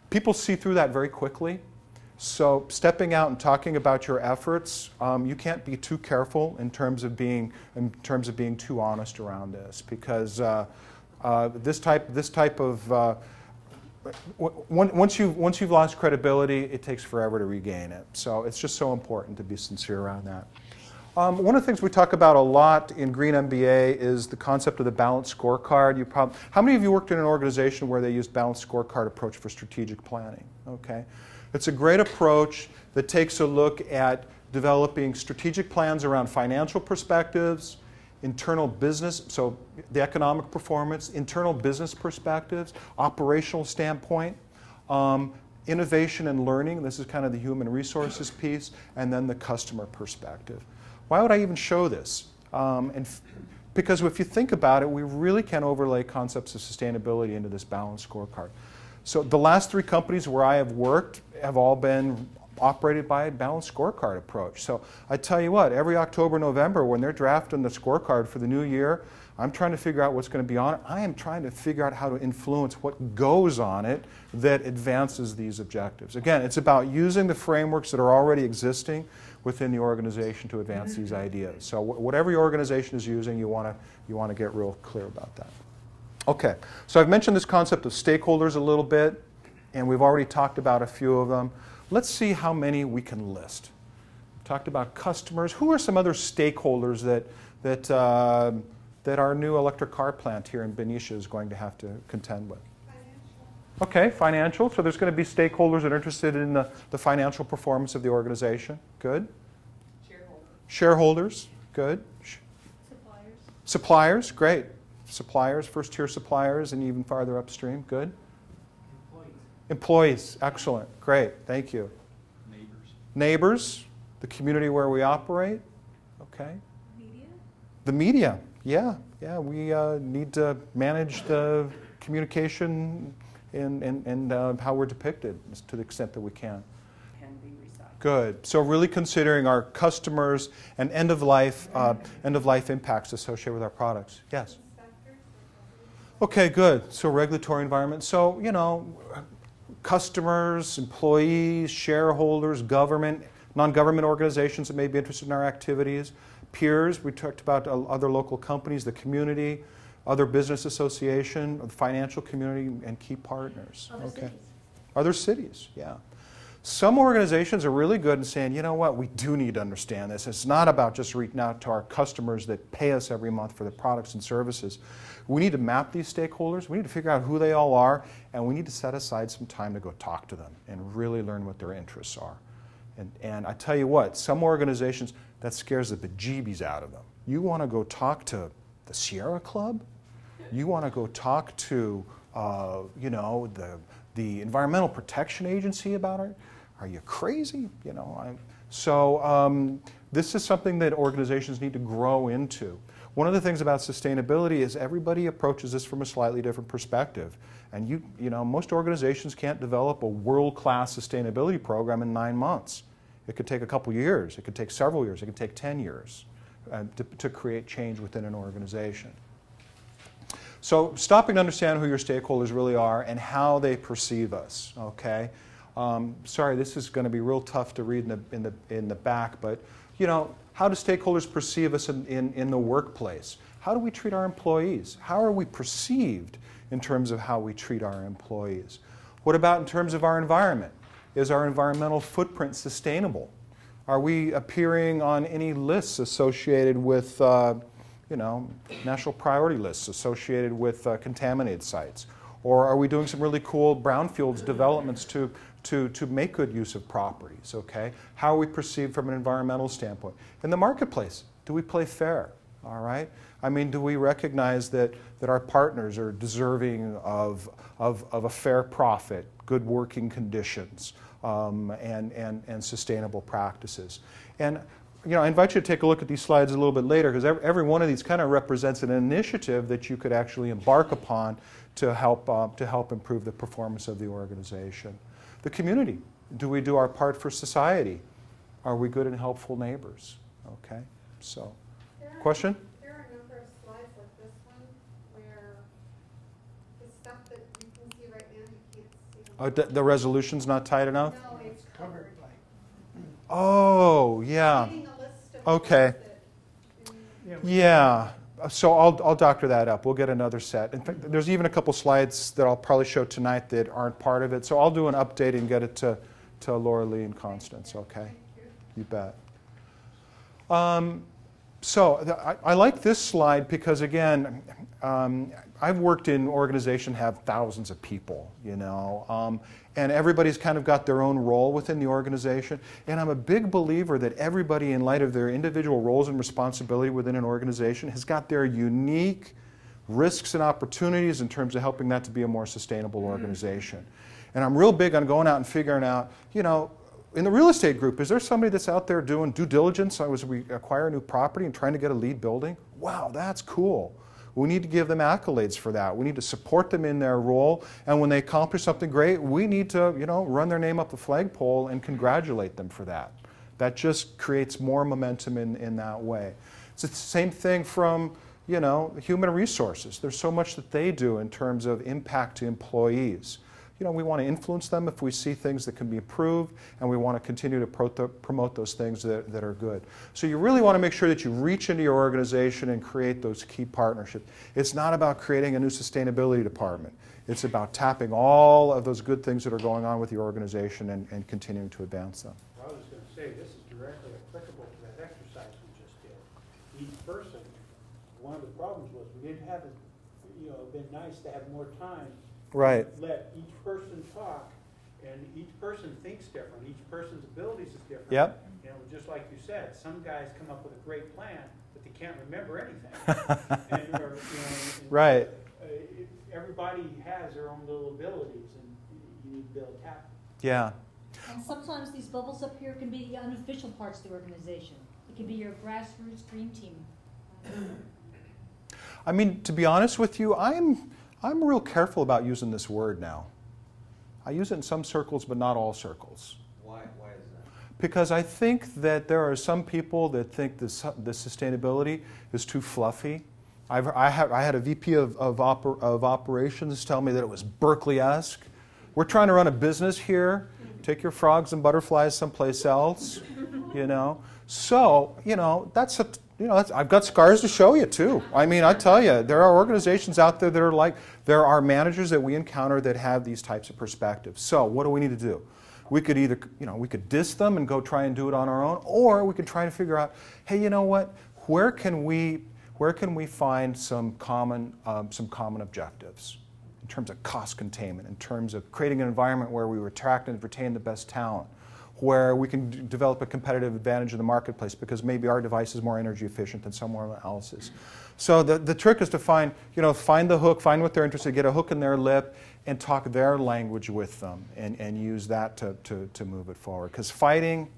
People see through that very quickly. So stepping out and talking about your efforts, you can't be too careful in terms of being too honest around this, because this type of once you've lost credibility, it takes forever to regain it. So it's just so important to be sincere around that. One of the things we talk about a lot in Green MBA is the concept of the balanced scorecard. How many of you worked in an organization where they used balanced scorecard approach for strategic planning? Okay, it's a great approach that takes a look at developing strategic plans around financial perspectives, internal business, so the economic performance, internal business perspectives, operational standpoint, innovation and learning, this is kind of the human resources piece, and then the customer perspective. Why would I even show this? Because if you think about it, we really can overlay concepts of sustainability into this balanced scorecard. So the last 3 companies where I have worked have all been operated by a balanced scorecard approach. So I tell you what, every October, November, when they're drafting the scorecard for the new year, I'm trying to figure out what's going to be on it. I am trying to figure out how to influence what goes on it that advances these objectives. Again, it's about using the frameworks that are already existing within the organization to advance these ideas. So whatever your organization is using, you want to get real clear about that. Okay, so I've mentioned this concept of stakeholders a little bit, and we've already talked about a few of them. Let's see how many we can list. We talked about customers. Who are some other stakeholders that our new electric car plant here in Benicia is going to have to contend with? Financial. Okay, financial. So there's going to be stakeholders that are interested in the financial performance of the organization. Good. Shareholders. Good. Suppliers. Suppliers. Great. Suppliers, first-tier suppliers, and even farther upstream. Good. Employees, excellent, great, thank you. Neighbors, the community where we operate, okay. Media. The media, yeah, we need to manage the communication and how we're depicted to the extent that we can. Can be recycled. Good, so really considering our customers and end-of-life impacts associated with our products. Yes? Okay, good, so regulatory environment, so, customers, employees, shareholders, government, non-government organizations that may be interested in our activities, peers, we talked about other local companies, the community, other business association, the financial community, and key partners. Other cities. Other cities, yeah. Some organizations are really good in saying, you know what, we do need to understand this. It's not about just reaching out to our customers that pay us every month for the products and services. We need to map these stakeholders. We need to figure out who they all are, and we need to set aside some time to go talk to them and really learn what their interests are. And I tell you what, some organizations, that scares the bejeebies out of them. You want to go talk to the Sierra Club? You want to go talk to, the Environmental Protection Agency about it? Are you crazy? This is something that organizations need to grow into. One of the things about sustainability is everybody approaches this from a slightly different perspective. And most organizations can't develop a world-class sustainability program in 9 months. It could take a couple years. It could take several years. It could take 10 years to create change within an organization. So stopping to understand who your stakeholders really are and how they perceive us, okay? Sorry, this is going to be real tough to read in the back, but how do stakeholders perceive us in the workplace? How do we treat our employees? How are we perceived in terms of how we treat our employees? What about in terms of our environment? Is our environmental footprint sustainable? Are we appearing on any lists associated with, national priority lists associated with contaminated sites? Or are we doing some really cool brownfields developments to make good use of properties, okay? How are we perceived from an environmental standpoint? In the marketplace, do we play fair, all right? I mean, do we recognize that our partners are deserving of a fair profit, good working conditions, and sustainable practices? And I invite you to take a look at these slides a little bit later, because every one of these kind of represents an initiative that you could actually embark upon to help improve the performance of the organization. The community, do we do our part for society? Are we good and helpful neighbors? Okay, so, question? There are a number of slides like this one where the stuff that you can see right now, you can't see. The resolution's not tight enough? No, it's covered. Oh, yeah. Getting a list of Okay. things that- Yeah. So I'll doctor that up. We'll get another set. In fact, there's even a couple slides that I'll probably show tonight that aren't part of it. So I'll do an update and get it to Laura Lee and Constance, okay? You bet. I like this slide because, again, I've worked in organizations that have thousands of people, and everybody's kind of got their own role within the organization. And I'm a big believer that everybody, in light of their individual roles and responsibility within an organization, has got their unique risks and opportunities in terms of helping that to be a more sustainable organization. And I'm real big on going out and figuring out, in the real estate group, is there somebody that's out there doing due diligence as we acquire a new property and trying to get a lead building? Wow, that's cool. We need to give them accolades for that. We need to support them in their role, and when they accomplish something great, we need to, run their name up the flagpole and congratulate them for that. That just creates more momentum in that way. It's the same thing from, human resources. There's so much that they do in terms of impact to employees. We want to influence them if we see things that can be improved, and we want to continue to promote those things that are good. So you really want to make sure that you reach into your organization and create those key partnerships. It's not about creating a new sustainability department. It's about tapping all of those good things that are going on with your organization and continuing to advance them. I was going to say, this is directly applicable to that exercise we just did. Each person, one of the problems was we didn't have, it'd been nice to have more time. Right. Let each person talk, and each person thinks different. Each person's abilities is different. Yep. Just like you said, some guys come up with a great plan, but they can't remember anything. Right. Everybody has their own little abilities, and you need to be able to tap them. Yeah. And sometimes these bubbles up here can be the unofficial parts of the organization. It can be your grassroots dream team. I mean, to be honest with you, I'm real careful about using this word now. I use it in some circles, but not all circles. Why is that? Because I think that there are some people that think the sustainability is too fluffy. I had a VP of operations tell me that it was Berkeley-esque. We're trying to run a business here. Take your frogs and butterflies someplace else. So I've got scars to show you too. I mean, I tell you, there are organizations out there that are like, there are managers that we encounter that have these types of perspectives. So what do we need to do? We could either, we could diss them and go try and do it on our own, or we could try to figure out, hey, you know what? Where can we find some common objectives in terms of cost containment, in terms of creating an environment where we attract and retain the best talent, where we can develop a competitive advantage in the marketplace because maybe our device is more energy efficient than someone else's. So the trick is to find the hook, find what they're interested in, get a hook in their lip, and talk their language with them, and use that to move it forward. Because fighting,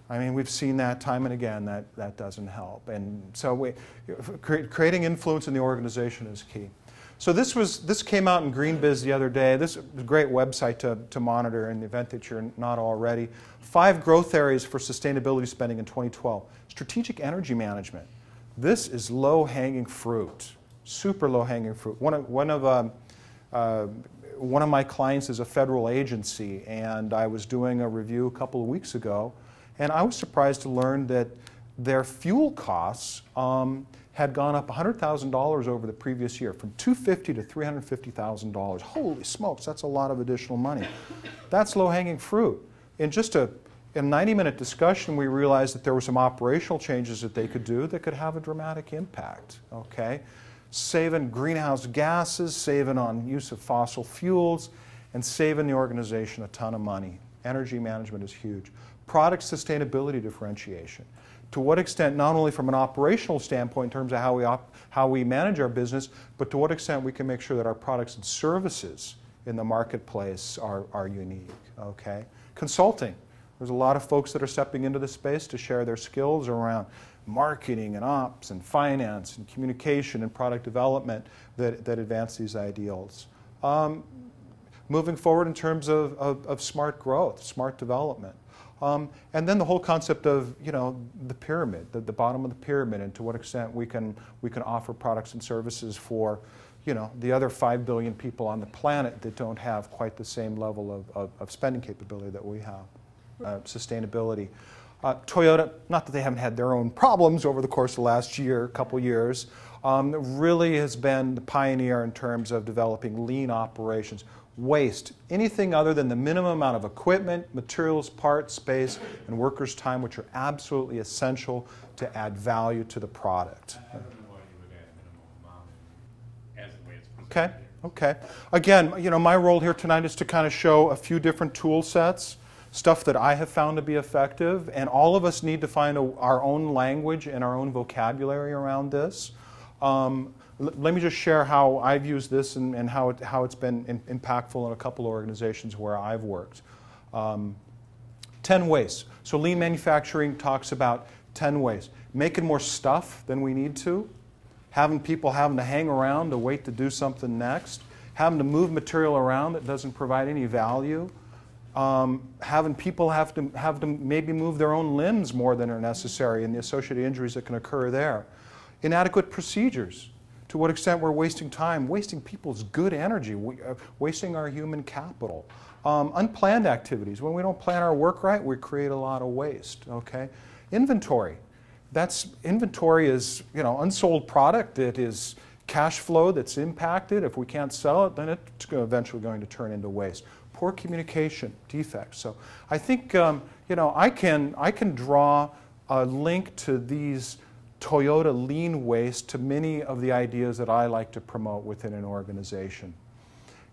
I mean, we've seen that time and again, that doesn't help. And so creating influence in the organization is key. So this came out in GreenBiz the other day. This is a great website to monitor in the event that you're not already. 5 growth areas for sustainability spending in 2012. Strategic energy management. This is low-hanging fruit, super low-hanging fruit. One of my clients is a federal agency, and I was doing a review a couple of weeks ago, And I was surprised to learn that their fuel costs had gone up $100,000 over the previous year, from $250,000 to $350,000. Holy smokes, that's a lot of additional money. That's low-hanging fruit. In just a 90-minute discussion, we realized that there were some operational changes that they could do that could have a dramatic impact, okay? Saving greenhouse gases, saving on use of fossil fuels, and saving the organization a ton of money. Energy management is huge. Product sustainability differentiation. To what extent, not only from an operational standpoint in terms of how we manage our business, but to what extent we can make sure that our products and services in the marketplace are unique, okay? Consulting. There's a lot of folks that are stepping into this space to share their skills around marketing and ops and finance and communication and product development that advance these ideals. Moving forward in terms of smart growth, smart development. And then the whole concept of, the pyramid, the bottom of the pyramid, and to what extent we can offer products and services for, the other 5 billion people on the planet that don't have quite the same level of spending capability that we have. Sustainability. Toyota, not that they haven't had their own problems over the course of the last couple years, really has been the pioneer in terms of developing lean operations. Waste, anything other than the minimum amount of equipment, materials, parts, space, and workers' time, which are absolutely essential to add value to the product. I don't know why you would add minimum amount as the way it's presented. Okay. Again, my role here tonight is to kind of show a few different tool sets, stuff that I have found to be effective, and all of us need to find our own language and our own vocabulary around this. Let me just share how I've used this and how it's been impactful in a couple of organizations where I've worked. 10 ways. So lean manufacturing talks about 10 ways. Making more stuff than we need to, having people having to hang around to wait to do something next, having to move material around that doesn't provide any value, having people have to maybe move their own limbs more than are necessary and the associated injuries that can occur there. Inadequate procedures. To what extent we're wasting time, wasting people's good energy, wasting our human capital. Unplanned activities. When we don't plan our work right, we create a lot of waste, okay? Inventory. Inventory is, unsold product. It is cash flow that's impacted. If we can't sell it, then it's eventually going to turn into waste. Poor communication, defects. So I think, I can draw a link to these Toyota lean waste to many of the ideas that I like to promote within an organization.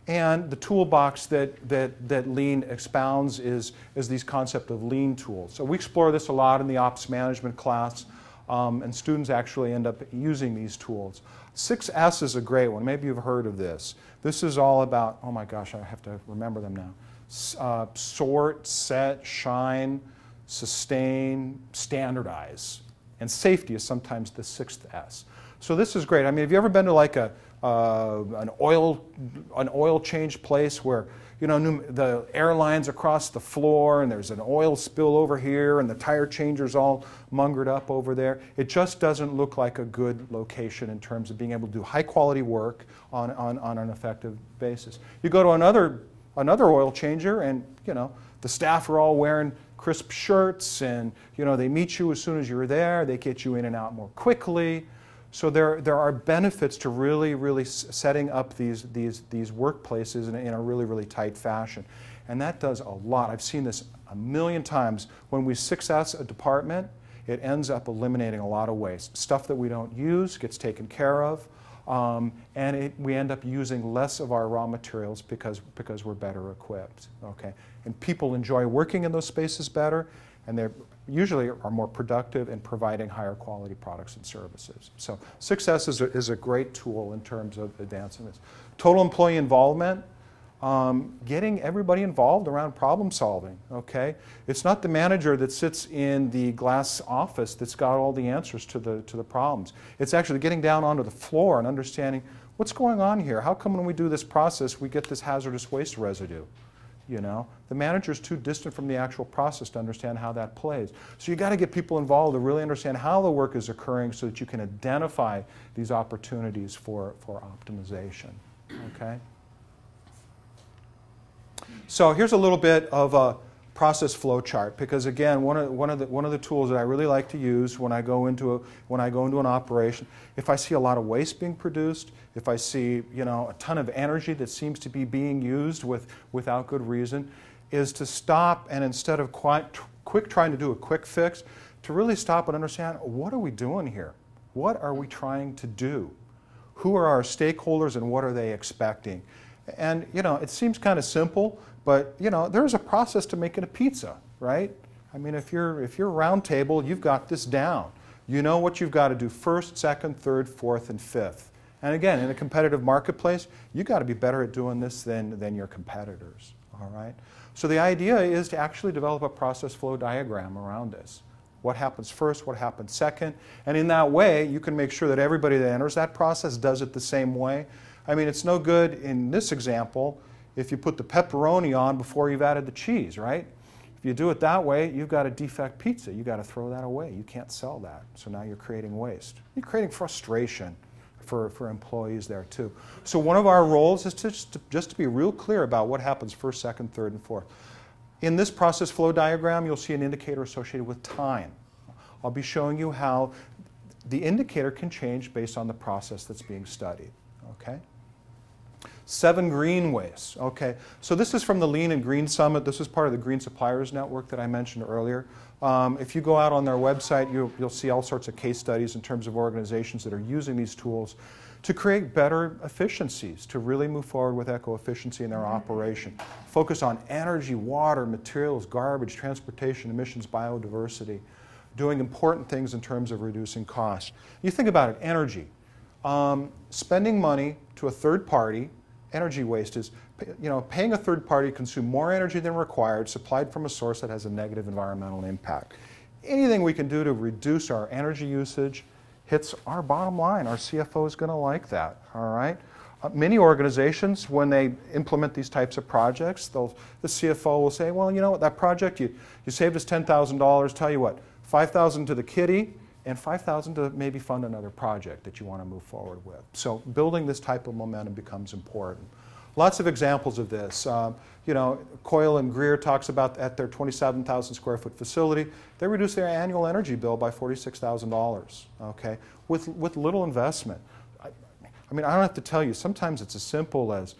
And the toolbox that lean expounds is these concept of lean tools. So we explore this a lot in the ops management class, and students actually end up using these tools. 6S is a great one. Maybe you've heard of this. This is all about, oh my gosh, I have to remember them now. Sort, set, shine, sustain, standardize. And safety is sometimes the 6th S. So this is great. I mean, have you ever been to like an oil change place where, the airline's across the floor and there's an oil spill over here and the tire changer's all mungered up over there? It just doesn't look like a good location in terms of being able to do high quality work on an effective basis. You go to another oil changer and, the staff are all wearing crisp shirts and, they meet you as soon as you're there. They get you in and out more quickly. So there are benefits to really setting up these workplaces in a really tight fashion. And that does a lot. I've seen this a million times. When we 6S a department, it ends up eliminating a lot of waste. Stuff that we don't use gets taken care of. And we end up using less of our raw materials because we're better equipped. Okay? And people enjoy working in those spaces better, and they usually are more productive in providing higher quality products and services. So 6S is a great tool in terms of advancing this. Total employee involvement, getting everybody involved around problem solving. Okay? It's not the manager that sits in the glass office that's got all the answers to the problems. It's actually getting down onto the floor and understanding what's going on here. How come when we do this process we get this hazardous waste residue? The manager's too distant from the actual process to understand how that plays. So you got to get people involved to really understand how the work is occurring so that you can identify these opportunities for optimization. Okay? So here's a little bit of process flow chart, because again, one of the tools that I really like to use when I go into an operation, if I see a lot of waste being produced, if I see a ton of energy that seems to be being used without good reason, is to stop and instead of trying to do a quick fix, to really stop and understand, what are we doing here? What are we trying to do? Who are our stakeholders and what are they expecting? And it seems kind of simple, but there's a process to making a pizza, right? I mean, if you're round table, you've got this down. You know what you've got to do first, second, third, fourth, and fifth. And again, in a competitive marketplace, you've got to be better at doing this than your competitors, all right? So the idea is to actually develop a process flow diagram around this. What happens first, what happens second, and in that way, you can make sure that everybody that enters that process does it the same way. I mean, it's no good in this example if you put the pepperoni on before you've added the cheese, right? If you do it that way, you've got a defect pizza. You've got to throw that away. You can't sell that. So now you're creating waste. You're creating frustration for employees there too. So one of our roles is just to be real clear about what happens first, second, third, and fourth. In this process flow diagram, you'll see an indicator associated with time. I'll be showing you how the indicator can change based on the process that's being studied. Okay? 7 green ways. Okay, so this is from the Lean and Green Summit. This is part of the Green Suppliers Network that I mentioned earlier. If you go out on their website, you'll see all sorts of case studies in terms of organizations that are using these tools to create better efficiencies, to really move forward with eco-efficiency in their operation. Focus on energy, water, materials, garbage, transportation, emissions, biodiversity, doing important things in terms of reducing costs. You think about it, energy. Spending money to a third party, energy waste is, paying a third party to consume more energy than required, supplied from a source that has a negative environmental impact. Anything we can do to reduce our energy usage hits our bottom line. Our CFO is going to like that, all right? Many organizations, when they implement these types of projects, the CFO will say, well, you know what, that project, you saved us $10,000, tell you what, $5,000 to the kitty, and $5,000 to maybe fund another project that you want to move forward with. So building this type of momentum becomes important. Lots of examples of this. Coyle and Greer talks about at their 27,000 square foot facility, they reduced their annual energy bill by $46,000, okay, with little investment. I mean, I don't have to tell you, sometimes it's as simple as,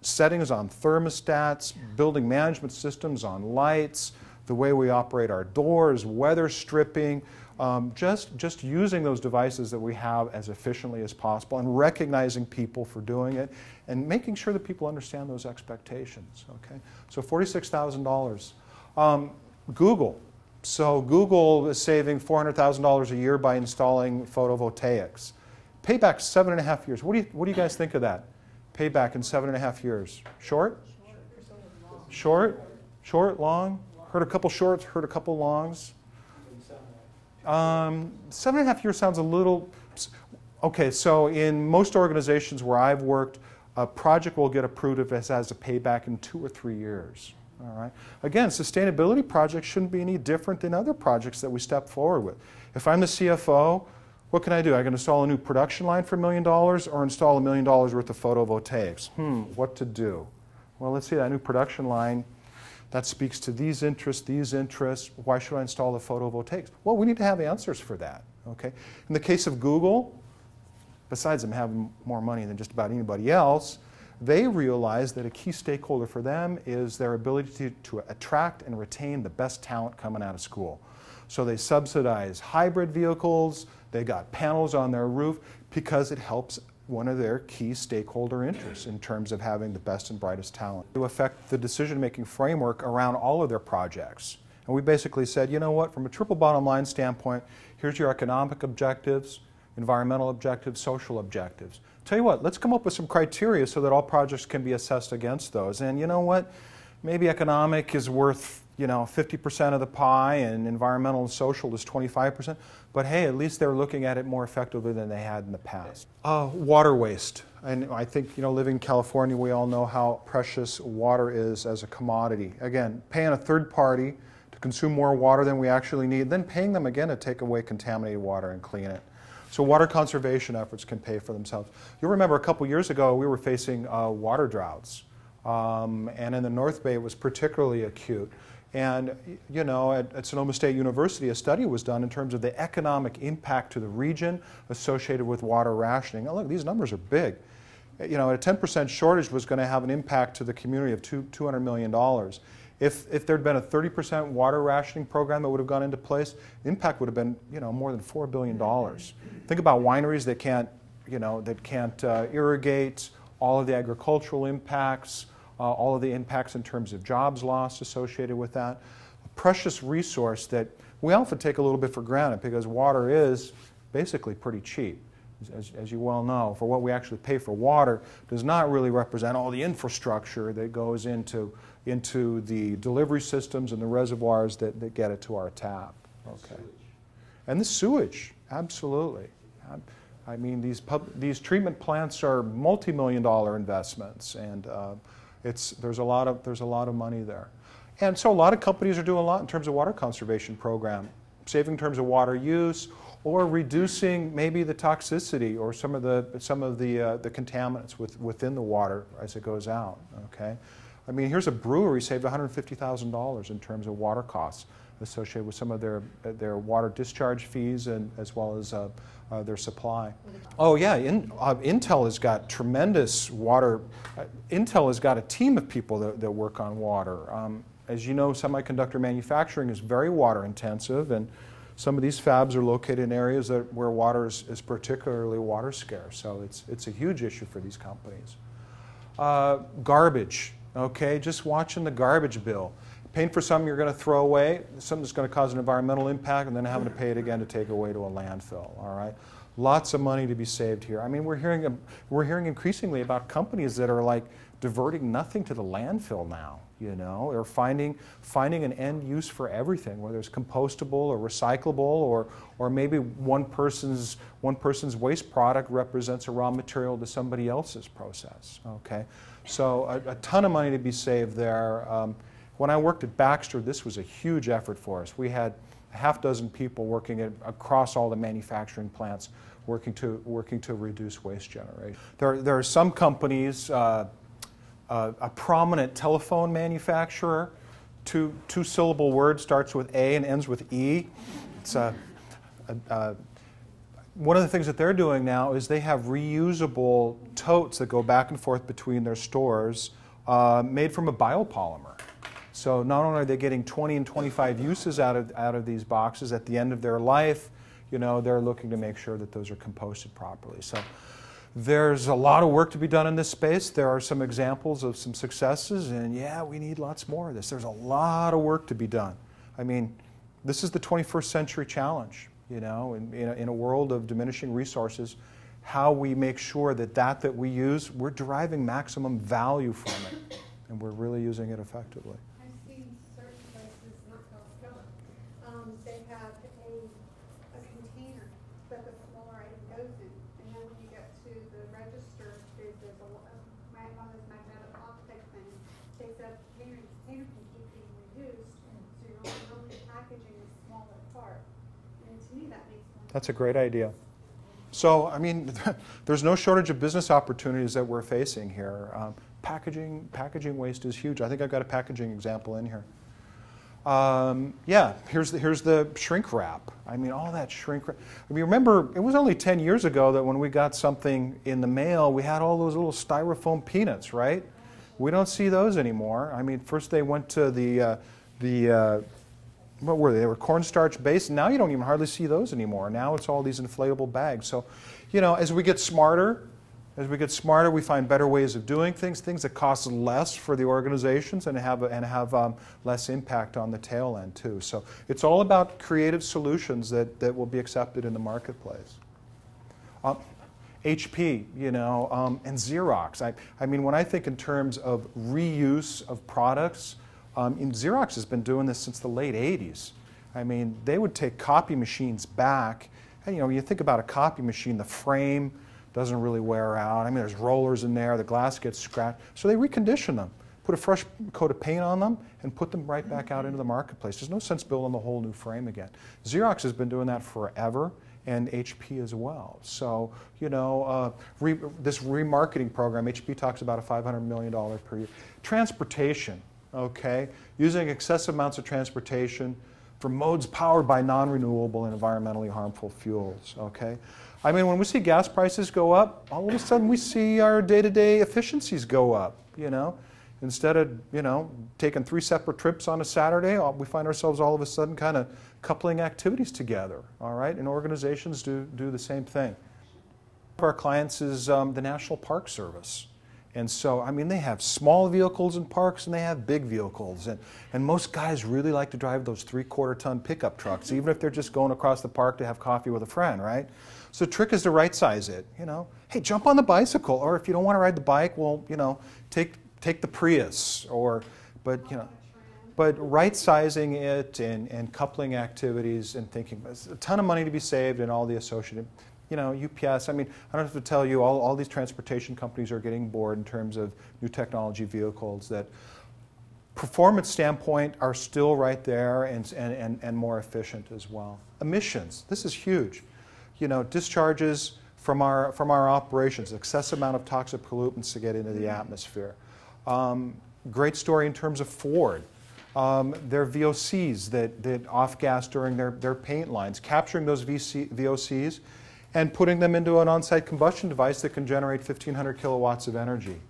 settings on thermostats, building management systems on lights, the way we operate our doors, weather stripping, just using those devices that we have as efficiently as possible and recognizing people for doing it and making sure that people understand those expectations, okay? So $46,000. Google. So Google is saving $400,000 a year by installing photovoltaics. Payback 7.5 years. What do you guys think of that? Payback in 7.5 years. Short? Short? Short? Long? Heard a couple shorts, heard a couple longs. 7.5 years sounds a little... Okay, so in most organizations where I've worked, a project will get approved if it has a payback in 2 or 3 years. All right. Again, sustainability projects shouldn't be any different than other projects that we step forward with. If I'm the CFO, what can I do? I can install a new production line for $1 million or install $1 million worth of photovoltaics. What to do? Well, let's see, that new production line, that speaks to these interests. Why should I install the photovoltaics? Well, we need to have answers for that. Okay. In the case of Google, besides them having more money than just about anybody else, they realize that a key stakeholder for them is their ability to attract and retain the best talent coming out of school. So they subsidize hybrid vehicles, they got panels on their roof because it helps one of their key stakeholder interests in terms of having the best and brightest talent to affect the decision-making framework around all of their projects. And we basically said, you know what, from a triple bottom line standpoint, here's your economic objectives, environmental objectives, social objectives. Tell you what, let's come up with some criteria so that all projects can be assessed against those. And you know what, maybe economic is worth 50% of the pie and environmental and social is 25%. But hey, at least they're looking at it more effectively than they had in the past. Water waste. And I think, living in California, we all know how precious water is as a commodity. Again, paying a third party to consume more water than we actually need, then paying them again to take away contaminated water and clean it. So water conservation efforts can pay for themselves. You'll remember a couple years ago, we were facing water droughts. And in the North Bay, it was particularly acute. And, you know, at Sonoma State University, a study was done in terms of the economic impact to the region associated with water rationing. Now, look, these numbers are big. You know, a 10% shortage was going to have an impact to the community of $200 million. If there'd been a 30% water rationing program that would have gone into place, the impact would have been, you know, more than $4 billion. Think about wineries that can't, you know, irrigate, all of the agricultural impacts, all of the impacts in terms of jobs lost associated with that. A precious resource that we often take a little bit for granted because water is basically pretty cheap. As you well know, for what we actually pay for water does not really represent all the infrastructure that goes into the delivery systems and the reservoirs that get it to our tap. Okay. And the sewage, absolutely. I mean, these treatment plants are multi-million-dollar investments, and there's a lot of money there. And so a lot of companies are doing a lot in terms of water conservation program, saving in terms of water use, or reducing maybe the toxicity or some of the contaminants within the water as it goes out. Okay, I mean, here's a brewery saved $150,000 in terms of water costs associated with some of their water discharge fees and as well as their supply. Oh yeah, Intel has got tremendous water. Intel has got a team of people that work on water. As you know, semiconductor manufacturing is very water intensive, and some of these fabs are located in areas where water is particularly water scarce. So it's a huge issue for these companies. Garbage, okay, just watching the garbage bill. Paying for something you're going to throw away, something that's going to cause an environmental impact, and then having to pay it again to take away to a landfill, all right? Lots of money to be saved here. I mean, we're hearing increasingly about companies that are like diverting nothing to the landfill now, you know, or finding an end use for everything, whether it's compostable or recyclable, or maybe one person's waste product represents a raw material to somebody else's process, okay? So a ton of money to be saved there. When I worked at Baxter, this was a huge effort for us. We had a half dozen people working across all the manufacturing plants working to reduce waste generation. There are some companies, a prominent telephone manufacturer, two-syllable word, starts with A and ends with E. It's one of the things that they're doing now is they have reusable totes that go back and forth between their stores made from a biopolymer. So not only are they getting 20 and 25 uses out of these boxes at the end of their life, you know, they're looking to make sure that those are composted properly. So there's a lot of work to be done in this space. There are some examples of some successes, and yeah, we need lots more of this. There's a lot of work to be done. I mean, this is the 21st century challenge, you know, in a world of diminishing resources, how we make sure that we use, we're deriving maximum value from it, and we're really using it effectively. Certain places, not California, they have a container that the smaller item goes in, and then when you get to the register, there's one of those magnetic lock type things. They said the container can keep being reduced, so you're only packaging a smaller part. And to me, that makes more sense. That's a great idea. So, I mean, there's no shortage of business opportunities that we're facing here. Packaging waste is huge. I think I've got a packaging example in here. Yeah, here's the shrink wrap. I mean, all that shrink wrap. I mean, remember, it was only 10 years ago that when we got something in the mail, we had all those little styrofoam peanuts, right? We don't see those anymore. I mean, first they went to what were they? They were cornstarch based. Now you don't even hardly see those anymore. Now it's all these inflatable bags. So, you know, as we get smarter, we find better ways of doing things that cost less for the organizations and have less impact on the tail end too. So it's all about creative solutions that will be accepted in the marketplace. HP, you know, and Xerox. I mean, when I think in terms of reuse of products, Xerox has been doing this since the late 80s. I mean, they would take copy machines back, and you know, you think about a copy machine, the frame doesn't really wear out. I mean, there's rollers in there, the glass gets scratched. So they recondition them, put a fresh coat of paint on them, and put them right back out into the marketplace. There's no sense building the whole new frame again. Xerox has been doing that forever, and HP as well. So, you know, this remarketing program, HP talks about a $500 million per year. Transportation, okay? Using excessive amounts of transportation for modes powered by non-renewable and environmentally harmful fuels, okay? I mean, when we see gas prices go up, all of a sudden we see our day-to-day efficiencies go up, you know? Instead of, you know, taking 3 separate trips on a Saturday, we find ourselves all of a sudden kind of coupling activities together, all right? And organizations do the same thing. One of our clients is the National Park Service. And so, I mean, they have small vehicles in parks and they have big vehicles. And most guys really like to drive those 3/4-ton pickup trucks, even if they're just going across the park to have coffee with a friend, right? So the trick is to right size it, you know. Hey, jump on the bicycle, or if you don't want to ride the bike, well, you know, take the Prius, but you know, but right sizing it and coupling activities and thinking there's a ton of money to be saved and all the associated, you know, UPS. I mean, I don't have to tell you, all these transportation companies are getting bored in terms of new technology vehicles that, performance standpoint, are still right there and more efficient as well. Emissions, this is huge. You know, discharges from our operations, excessive amount of toxic pollutants to get into the atmosphere. Great story in terms of Ford. Their VOCs that off-gas during their paint lines, capturing those VOCs and putting them into an on-site combustion device that can generate 1,500 kilowatts of energy.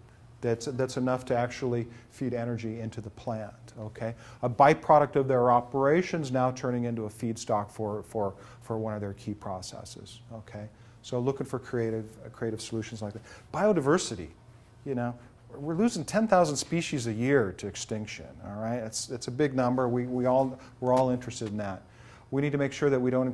That's enough to actually feed energy into the plant, okay? A byproduct of their operations now turning into a feedstock for one of their key processes, okay? So looking for creative solutions like that. Biodiversity, you know, we're losing 10,000 species a year to extinction, all right? It's a big number. We're all interested in that. We need to make sure that we don't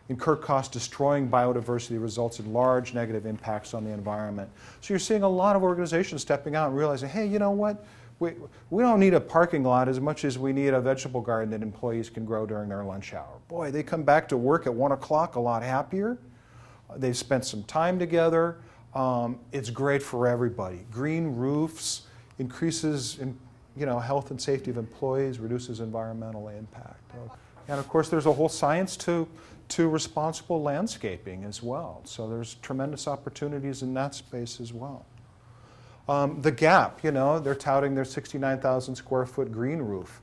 incur costs destroying biodiversity results in large negative impacts on the environment. So you're seeing a lot of organizations stepping out and realizing, hey, you know what? We don't need a parking lot as much as we need a vegetable garden that employees can grow during their lunch hour. Boy, they come back to work at 1 o'clock a lot happier. They've spent some time together. It's great for everybody. Green roofs increases health and safety of employees, reduces environmental impact. And of course, there's a whole science to responsible landscaping as well. So there's tremendous opportunities in that space as well. The Gap, you know, they're touting their 69,000 square foot green roof.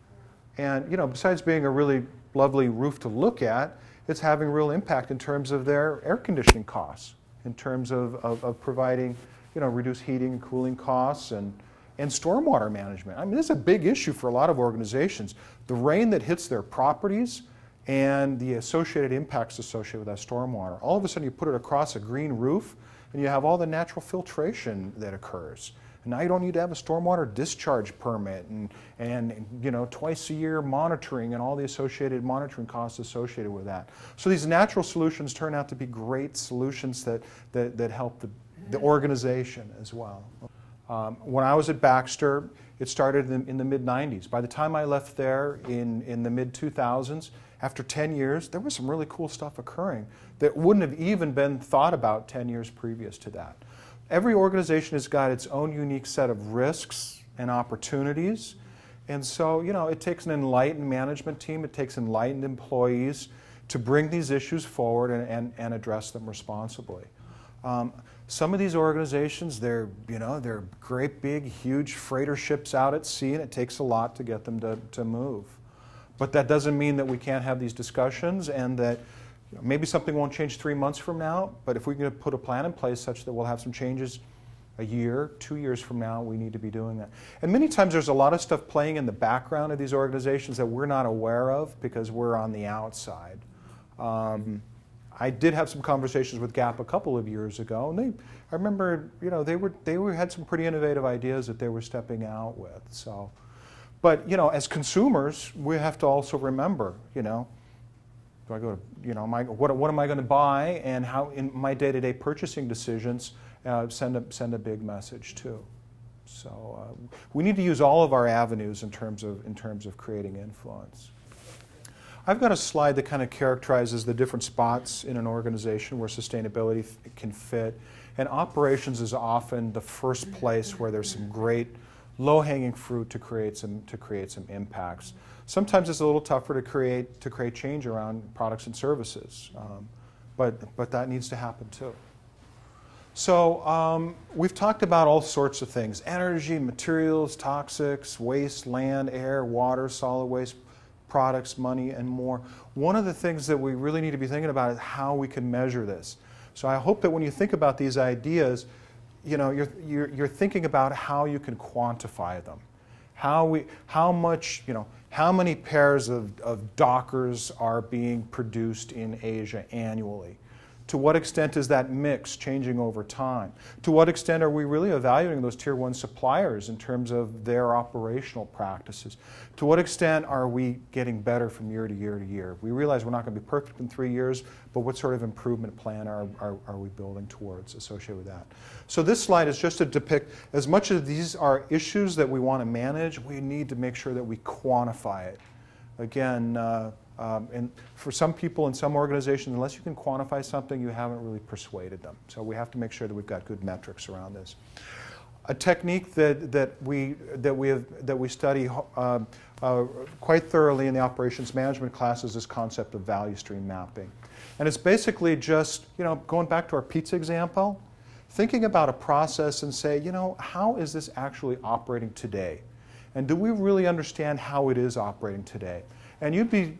And, you know, besides being a really lovely roof to look at, it's having real impact in terms of their air conditioning costs, in terms of providing, you know, reduced heating and cooling costs and stormwater management. I mean, this is a big issue for a lot of organizations. The rain that hits their properties and the associated impacts associated with that stormwater. All of a sudden you put it across a green roof and you have all the natural filtration that occurs. And now you don't need to have a stormwater discharge permit and you know, twice a year monitoring and all the associated monitoring costs associated with that. So these natural solutions turn out to be great solutions that help the organization as well. When I was at Baxter, it started in the mid-90s. By the time I left there in the mid-2000s, after 10 years, there was some really cool stuff occurring that wouldn't have even been thought about 10 years previous to that. Every organization has got its own unique set of risks and opportunities. And so, you know, it takes an enlightened management team, it takes enlightened employees to bring these issues forward and address them responsibly. Some of these organizations, they're great big, huge freighter ships out at sea, and it takes a lot to get them to move. But that doesn't mean that we can't have these discussions and that maybe something won't change 3 months from now, but if we can put a plan in place such that we'll have some changes a year, 2 years from now, we need to be doing that. And many times there's a lot of stuff playing in the background of these organizations that we're not aware of because we're on the outside. I did have some conversations with Gap a couple of years ago, and I remember, you know, they had some pretty innovative ideas that they were stepping out with. So, but you know, as consumers, we have to also remember, you know, do I go to, you know, what am I going to buy, and how in my day-to-day purchasing decisions send a big message too. So we need to use all of our avenues in terms of creating influence. I've got a slide that kind of characterizes the different spots in an organization where sustainability can fit, and operations is often the first place where there's some great low-hanging fruit to create some impacts. Sometimes it's a little tougher to create change around products and services. but that needs to happen too. So we've talked about all sorts of things: energy, materials, toxics, waste, land, air, water, solid waste, products, money, and more. One of the things that we really need to be thinking about is how we can measure this. So I hope that when you think about these ideas, you know, you're thinking about how you can quantify them. How much, you know, how many pairs of Dockers are being produced in Asia annually? To what extent is that mix changing over time? To what extent are we really evaluating those tier 1 suppliers in terms of their operational practices? To what extent are we getting better from year to year to year? We realize we're not going to be perfect in 3 years, but what sort of improvement plan are we building towards associated with that? So this slide is just to depict, as much as these are issues that we want to manage, we need to make sure that we quantify it. Again, and for some people in some organizations, unless you can quantify something, you haven't really persuaded them. So we have to make sure that we've got good metrics around this. A technique that we study quite thoroughly in the operations management class is this concept of value stream mapping. And it's basically just, you know, going back to our pizza example, thinking about a process and say, you know, how is this actually operating today? And do we really understand how it is operating today? And you'd be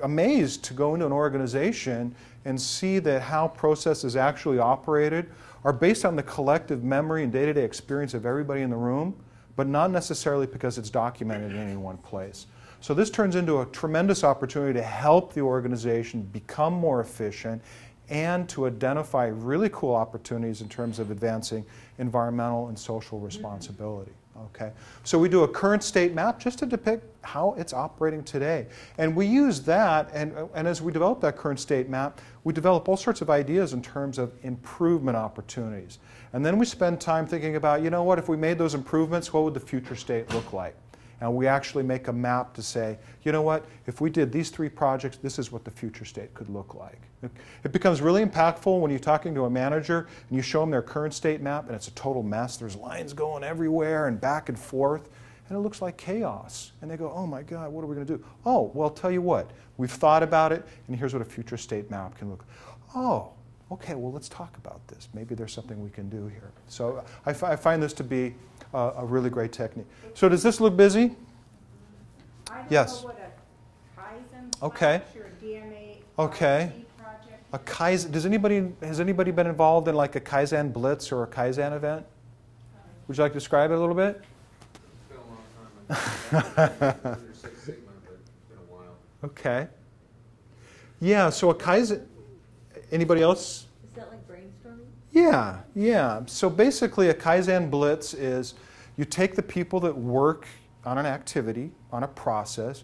amazed to go into an organization and see that how processes actually operated are based on the collective memory and day-to-day experience of everybody in the room, but not necessarily because it's documented in any one place. So this turns into a tremendous opportunity to help the organization become more efficient and to identify really cool opportunities in terms of advancing environmental and social responsibility. Okay, so we do a current state map just to depict how it's operating today. And we use that, and as we develop that current state map, we develop all sorts of ideas in terms of improvement opportunities. And then we spend time thinking about, you know what, if we made those improvements, what would the future state look like? And we actually make a map to say, you know what, if we did these 3 projects, this is what the future state could look like. It becomes really impactful when you're talking to a manager and you show them their current state map and it's a total mess. There's lines going everywhere and back and forth, and it looks like chaos. And they go, oh my God, what are we going to do? Oh, well, tell you what, we've thought about it, and here's what a future state map can look like. Oh, okay, well, let's talk about this. Maybe there's something we can do here. So I find this to be a really great technique. So does this look busy? I don't Yes. know what a Kaizen Okay. slash or DMA Okay. project A Kaizen, has anybody been involved in like a Kaizen Blitz or a Kaizen event? Would you like to describe it a little bit? It's been a long time. Under Six Sigma, but it's been a while. Okay. Yeah, so a Kaizen, anybody else? Is that like brainstorming? Yeah, yeah. So basically a Kaizen Blitz is you take the people that work on an activity, on a process,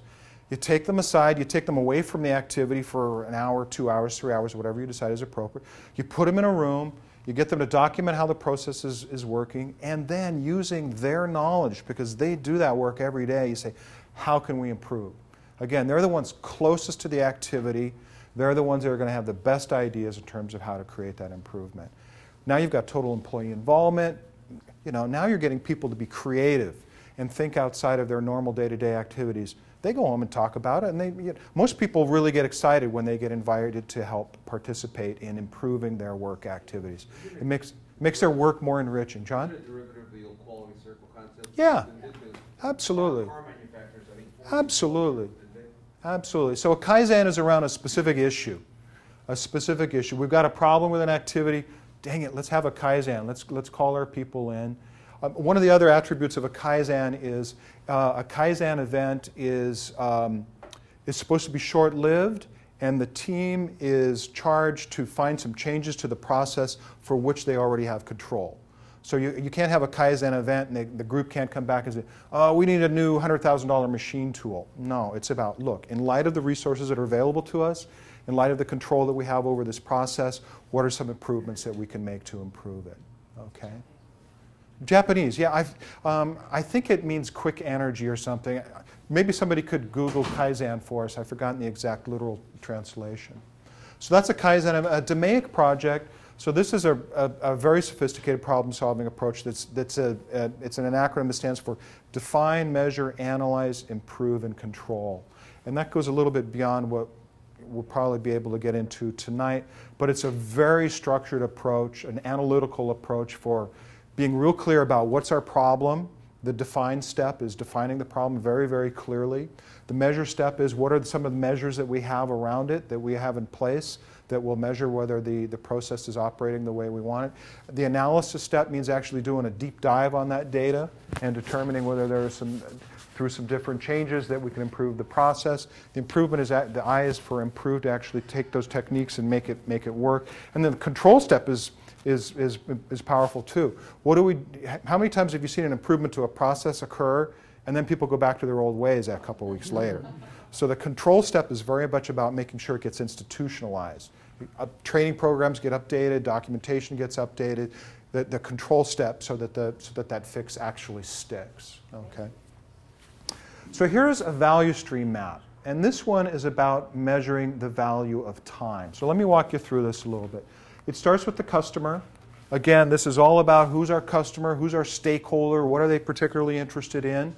you take them aside, you take them away from the activity for an hour, 2 hours, 3 hours, whatever you decide is appropriate. You put them in a room, you get them to document how the process is working, and then using their knowledge, because they do that work every day, you say, how can we improve? Again, they're the ones closest to the activity. They're the ones that are going to have the best ideas in terms of how to create that improvement. Now you've got total employee involvement. You know, now you're getting people to be creative and think outside of their normal day-to-day activities. They go home and talk about it, and most people really get excited when they get invited to help participate in improving their work activities. It makes their work more enriching. John? Isn't it a derivative of the old quality circle concept? Yeah, Because absolutely. car manufacturers, I think, Absolutely. didn't they? Absolutely. So a Kaizen is around a specific issue. A specific issue. We've got a problem with an activity. Dang it, let's have a Kaizen. Let's call our people in. One of the other attributes of a Kaizen is a Kaizen event is supposed to be short-lived, and the team is charged to find some changes to the process for which they already have control. So you can't have a Kaizen event and the group can't come back and say, oh, we need a new $100,000 machine tool. No, it's about, look, in light of the resources that are available to us, in light of the control that we have over this process, what are some improvements that we can make to improve it? Okay. Japanese, yeah, I think it means quick energy or something. Maybe somebody could Google Kaizen for us. I've forgotten the exact literal translation. So that's a Kaizen, a DMAIC project. So this is a very sophisticated problem-solving approach. It's an acronym that stands for Define, Measure, Analyze, Improve, and Control. And that goes a little bit beyond what we'll probably be able to get into tonight, but it's a very structured approach, an analytical approach for being real clear about what's our problem. The define step is defining the problem very, very clearly. The measure step is what are some of the measures that we have around it, that we have in place, that will measure whether the process is operating the way we want it. The analysis step means actually doing a deep dive on that data and determining whether there are through some different changes that we can improve the process. The improvement is the I is for improve, to actually take those techniques and make it work. And then the control step is powerful too. How many times have you seen an improvement to a process occur and then people go back to their old ways a couple of weeks later? So the control step is very much about making sure it gets institutionalized. Training programs get updated, documentation gets updated, the control step so that that fix actually sticks. Okay. So here's a value stream map. And this one is about measuring the value of time. So let me walk you through this a little bit. It starts with the customer. Again, this is all about who's our customer, who's our stakeholder, what are they particularly interested in.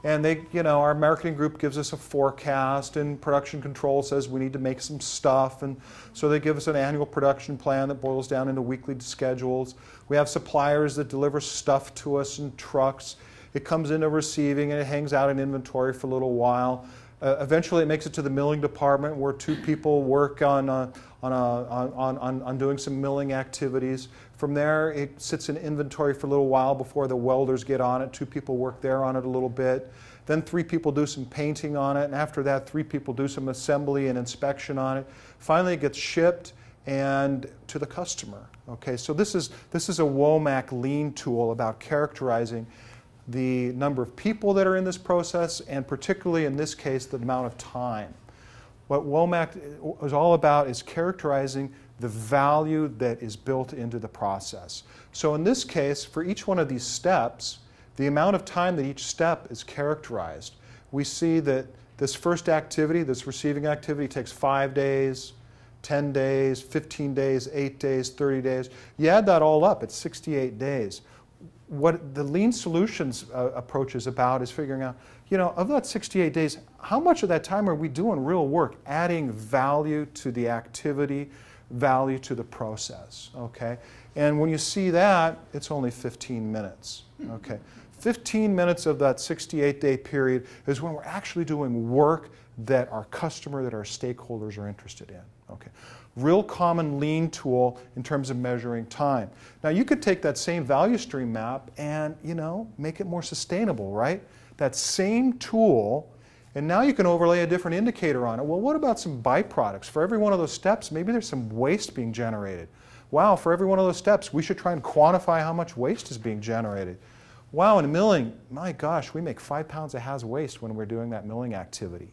And our marketing group gives us a forecast, and production control says we need to make some stuff. And so they give us an annual production plan that boils down into weekly schedules. We have suppliers that deliver stuff to us in trucks. It comes into receiving and it hangs out in inventory for a little while. Eventually it makes it to the milling department where two people work on doing some milling activities. From there it sits in inventory for a little while before the welders get on it. Two people work there on it a little bit. Then 3 people do some painting on it, and after that 3 people do some assembly and inspection on it. Finally it gets shipped and to the customer. Okay, so this is a WOMAC lean tool about characterizing the number of people that are in this process, and particularly in this case, the amount of time. What WOMAC is all about is characterizing the value that is built into the process. So in this case, for each one of these steps, the amount of time that each step is characterized. We see that this first activity, this receiving activity, takes 5 days, 10 days, 15 days, 8 days, 30 days. You add that all up, it's 68 days. What the Lean Solutions approach is about is figuring out, of that 68 days, how much of that time are we doing real work, adding value to the activity, value to the process, okay? And when you see that, it's only 15 minutes, okay? 15 minutes of that 68-day period is when we're actually doing work that our customer, that our stakeholders are interested in, okay? Real common lean tool in terms of measuring time. Now you could take that same value stream map and, make it more sustainable, right? That same tool, and now you can overlay a different indicator on it. Well, what about some byproducts? For every one of those steps, maybe there's some waste being generated. Wow, for every one of those steps, we should try and quantify how much waste is being generated. Wow, in milling, my gosh, we make 5 pounds of haz waste when we're doing that milling activity.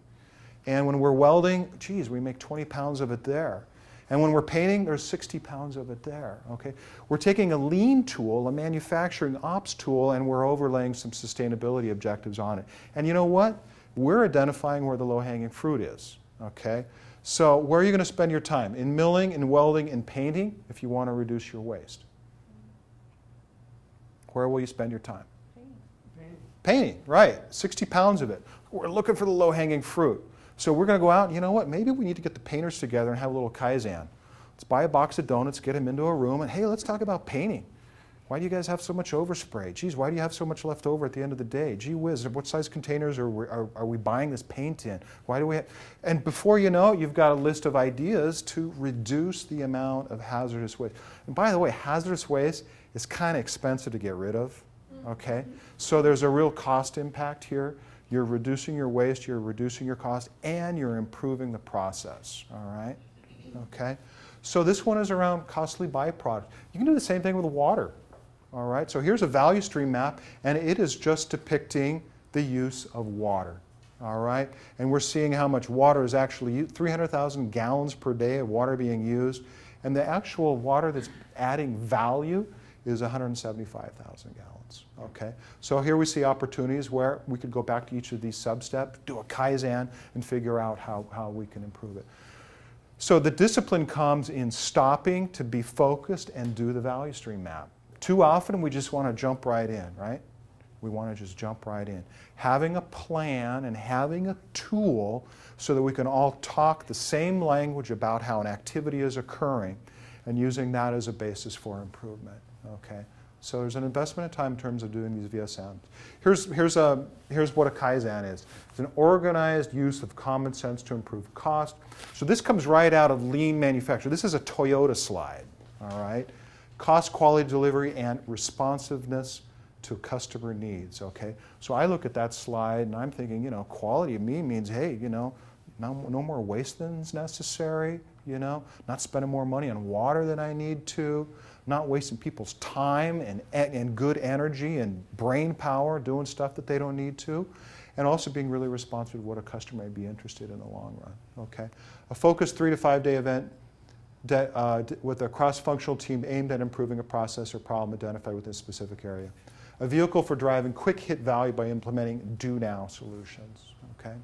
And when we're welding, geez, we make 20 pounds of it there. And when we're painting, there's 60 pounds of it there, okay? We're taking a lean tool, a manufacturing ops tool, and we're overlaying some sustainability objectives on it. And you know what? We're identifying where the low-hanging fruit is, okay? So where are you going to spend your time? In milling, in welding, in painting, if you want to reduce your waste. Where will you spend your time? Painting, right. 60 pounds of it. We're looking for the low-hanging fruit. So we're going to go out, and you know what, maybe we need to get the painters together and have a little Kaizen. Let's buy a box of donuts, get them into a room, and hey, let's talk about painting. Why do you guys have so much overspray? Geez, why do you have so much left over at the end of the day? Gee whiz, what size containers are we buying this paint in? Why do we have... And before you know it, you've got a list of ideas to reduce the amount of hazardous waste. And by the way, hazardous waste is kind of expensive to get rid of, okay? So there's a real cost impact here. You're reducing your waste, you're reducing your cost, and you're improving the process, all right? Okay? So this one is around costly byproducts. You can do the same thing with water, all right? So here's a value stream map, and it is just depicting the use of water, all right? And we're seeing how much water is actually used, 300,000 gallons per day of water being used, and the actual water that's adding value is 175,000 gallons. Okay, so here we see opportunities where we could go back to each of these sub-steps, do a Kaizen, and figure out how we can improve it. So the discipline comes in stopping to be focused and do the value stream map. Too often we just want to jump right in, right? We want to just jump right in. Having a plan and having a tool so that we can all talk the same language about how an activity is occurring and using that as a basis for improvement. Okay? So there's an investment in time in terms of doing these VSMs. Here's what a Kaizen is. It's an organized use of common sense to improve cost. So this comes right out of lean manufacturing. This is a Toyota slide, all right? Cost, quality, delivery, and responsiveness to customer needs, okay? So I look at that slide and I'm thinking, you know, quality to me means, hey, you know, no more waste than's necessary, you know, not spending more money on water than I need to, not wasting people's time and good energy and brain power doing stuff that they don't need to, and also being really responsive to what a customer may be interested in the long run, okay? A focused 3 to 5 day event with a cross-functional team aimed at improving a process or problem identified within a specific area. A vehicle for driving quick hit value by implementing do-now solutions, okay?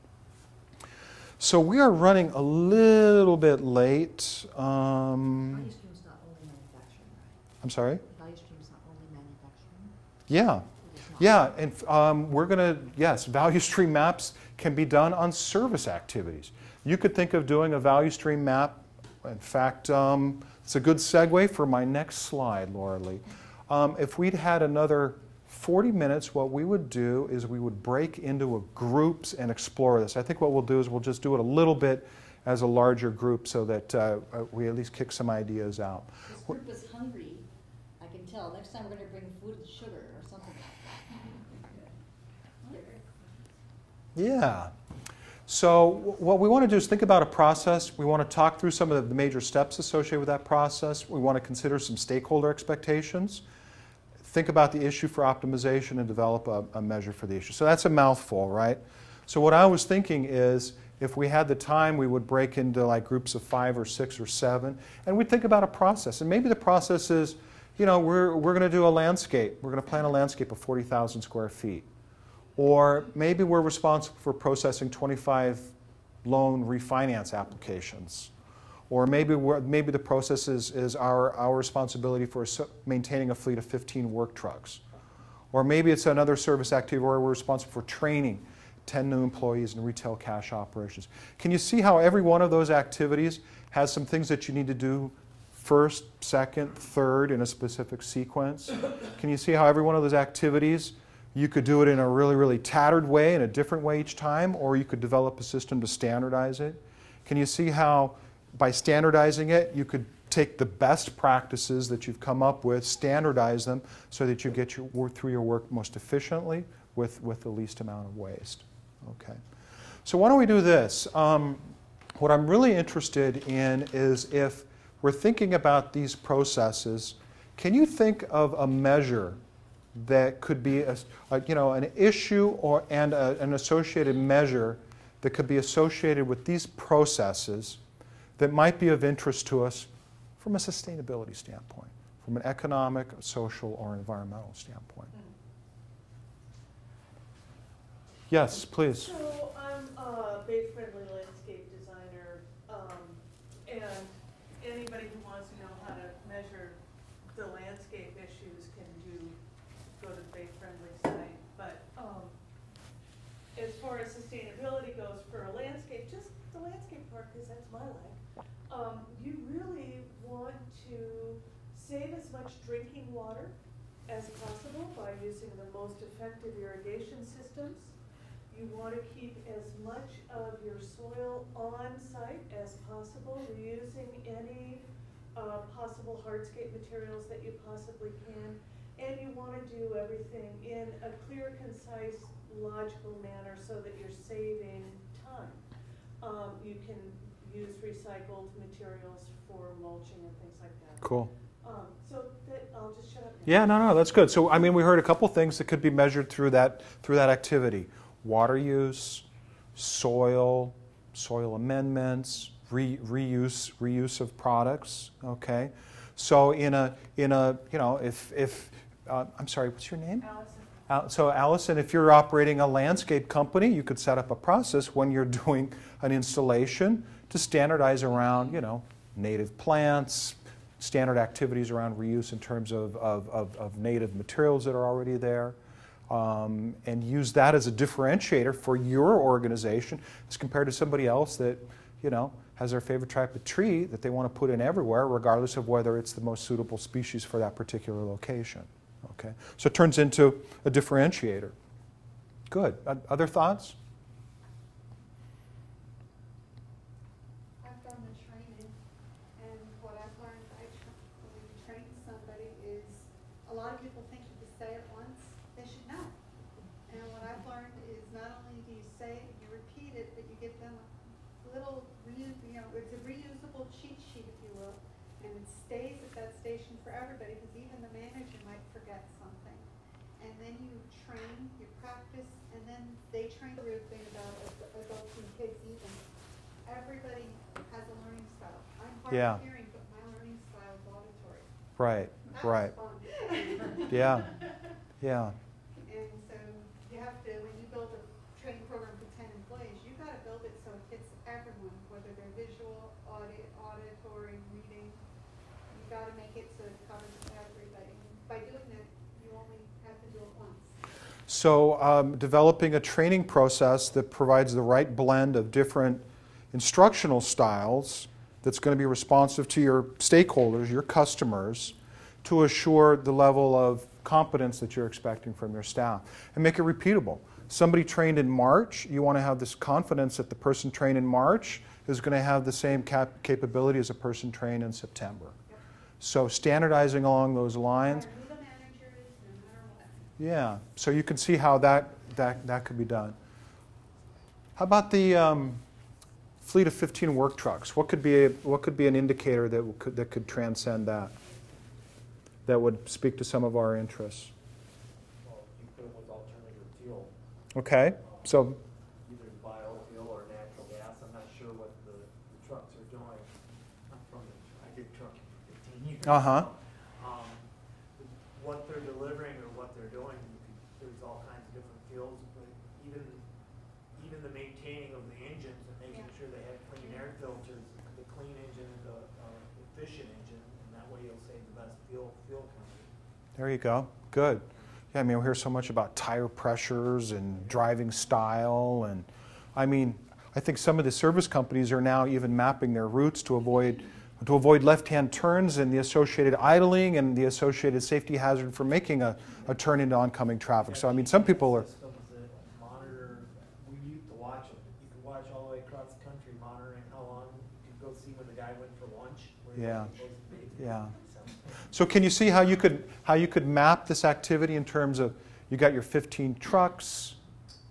So we are running a little bit late. Value stream's not only manufacturing, right? I'm sorry? Value stream's not only manufacturing? Yeah. It is not. Yeah, and we're going to, yes, value stream maps can be done on service activities. You could think of doing a value stream map. In fact, it's a good segue for my next slide, Laura Lee. If we'd had another 40 minutes, what we would do is we would break into groups and explore this. I think what we'll do is we'll just do it a little bit as a larger group so that we at least kick some ideas out. This group is hungry, I can tell. Next time we're going to bring food and sugar or something like that. Yeah. So what we want to do is think about a process. We want to talk through some of the major steps associated with that process. We want to consider some stakeholder expectations. Think about the issue for optimization and develop a measure for the issue. So that's a mouthful, right? So what I was thinking is if we had the time, we would break into like groups of 5 or 6 or 7, and we'd think about a process. And maybe the process is, you know, we're going to do a landscape. We're going to plan a landscape of 40,000 square feet. Or maybe we're responsible for processing 25 loan refinance applications. Or maybe the process is our responsibility for maintaining a fleet of 15 work trucks. Or maybe it's another service activity where we're responsible for training 10 new employees in retail cash operations. Can you see how every one of those activities has some things that you need to do first, second, third in a specific sequence? Can you see how every one of those activities you could do it in a really, really tattered way, in a different way each time, or you could develop a system to standardize it? Can you see how by standardizing it, you could take the best practices that you've come up with, standardize them so that you get through your work most efficiently with the least amount of waste? Okay. So why don't we do this? What I'm really interested in is if we're thinking about these processes, can you think of a measure that could be an issue and an associated measure that could be associated with these processes that might be of interest to us from a sustainability standpoint, from an economic, social, or environmental standpoint? Yes, please. So I'm a bay-friendly landscape designer, and anybody who wants to know how to measure the landscape issues can go to the bay-friendly site. But as far as sustainability goes for a landscape, just the landscape part, because that's my life, you really want to save as much drinking water as possible by using the most effective irrigation systems. You want to keep as much of your soil on site as possible, reusing any possible hardscape materials that you possibly can, and you want to do everything in a clear, concise, logical manner so that you're saving time. You can use recycled materials for mulching and things like that. Cool. So I'll just shut up now. Yeah, no, that's good. So, I mean, we heard a couple things that could be measured through that activity. Water use, soil amendments, reuse of products. Okay, so if I'm sorry, what's your name? Allison. So Allison, if you're operating a landscape company, you could set up a process when you're doing an installation to standardize around native plants, standard activities around reuse in terms of native materials that are already there. and use that as a differentiator for your organization as compared to somebody else that, you know, has their favorite type of tree that they want to put in everywhere, regardless of whether it's the most suitable species for that particular location. Okay? So it turns into a differentiator. Good. Other thoughts? I've done the training, and what I've learned when you train somebody is a lot of people think if you say it once, they should know. And what I've learned is not only do you say it, you repeat it, but you give them a little, it's a reusable cheat sheet, if you will, and it stays at that station for everybody, because even the manager might forget something. And then you train, you practice, and then they train the real thing about adults and kids even. Everybody has a learning style. I'm hard Yeah. of hearing, but my learning style is auditory. Right, That right. was fun. Yeah, yeah. And so you have to, when you build a training program for 10 employees, you got to build it so it fits everyone, whether they're visual, auditory, reading. You got to make it so it covers everybody. By doing that, you only have to do it once. So developing a training process that provides the right blend of different instructional styles that's going to be responsive to your stakeholders, your customers, to assure the level of competence that you're expecting from your staff, and make it repeatable. Somebody trained in March, you want to have this confidence that the person trained in March is going to have the same capability as a person trained in September. Yep. So standardizing along those lines. Who the manager is, no matter what. Yeah, so you can see how that could be done. How about the fleet of 15 work trucks? What could be an indicator that could transcend that? That would speak to some of our interests. Well, you put it with alternative fuel. Okay, so Either biofuel or natural gas. I'm not sure what the trucks are doing. I'm from I did trucking for 15 years. What they're delivering or what they're doing, there's all kinds of different fuels, but even the maintaining of the engines and making sure they have clean air filters, the clean engine is a efficient engine, and that way you'll save the best fuel company. there you go. Good. Yeah, I mean, we hear so much about tire pressures and driving style, and I mean, I think some of the service companies are now even mapping their routes to avoid left-hand turns and the associated idling and the associated safety hazard for making a turn into oncoming traffic. So I mean, some people are. Systems that monitor, we used to watch them. You could watch all the way across the country monitoring how long you could go see when the guy went for lunch. Where he Yeah. wasn't supposed to be. Yeah. So can you see how you could map this activity in terms of you got your 15 trucks,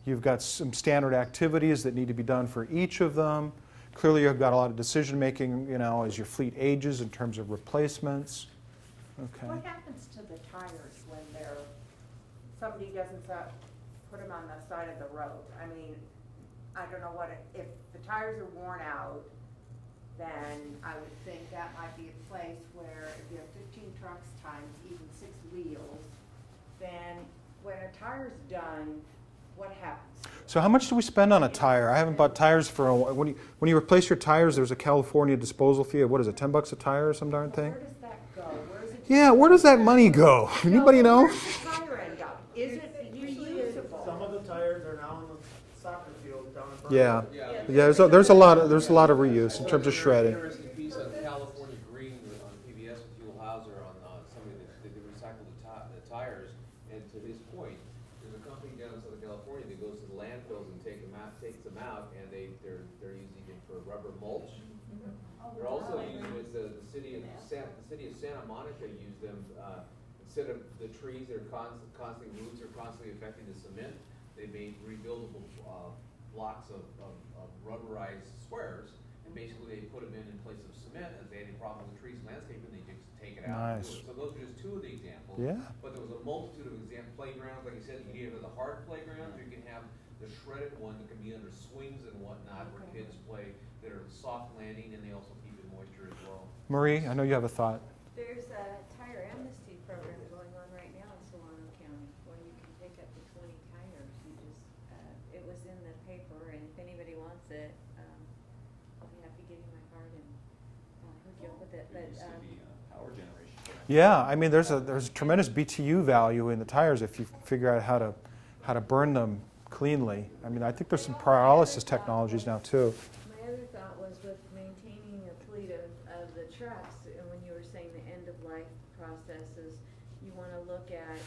you've got some standard activities that need to be done for each of them. Clearly, you've got a lot of decision making, you know, as your fleet ages in terms of replacements. Okay. What happens to the tires when somebody doesn't put them on the side of the road? I mean, I don't know if the tires are worn out, then I would think that might be a place where if you have 15 trucks times even 6 wheels, then when a tire's done, what happens? So how much do we spend on a tire? I haven't bought tires for a while. When you replace your tires, there's a California disposal fee of, what is it, $10 a tire or some darn thing? Where does that go? Where is it? Yeah, where does that money go? Anybody know? Where does the tire end up? Is it reusable? Some of the tires are now in the soccer field down in Yeah, Berkeley. yeah. There's a lot of reuse in terms of shredding. Interesting piece on California Green on PBS with Fuel Hauser on somebody that recycled the tires. And to his point, there's a company down in Southern California that goes to the landfills and takes them out, and they're using it for rubber mulch. They're also using it, the city of Santa Monica used them, instead of the trees that are constantly, roots are constantly affecting the cement, they made rebuildable blocks of rubberized squares, and basically they put them in place of cement. If they had any problem with the trees and landscaping, they just take it out. Nice. So those are just two of the examples. Yeah. But there was a multitude of playgrounds, like you said, you can either have the hard playgrounds, or you can have the shredded one that can be under swings and whatnot, where kids play that are soft landing, and they also keep in moisture as well. Marie, I know you have a thought. There's a tire amnesty program going on right now in Solano County, where you can take up to 20 tires. It was in the paper, and if anybody wants it, I'll be happy to give you my card and hook you up with it. But There used to be power generation. Yeah, I mean, there's a tremendous BTU value in the tires if you figure out how to burn them cleanly. I mean, I think there's some pyrolysis technologies now too. My other thought was with maintaining a fleet of the trucks, and when you were saying the end of life processes, you wanna look at,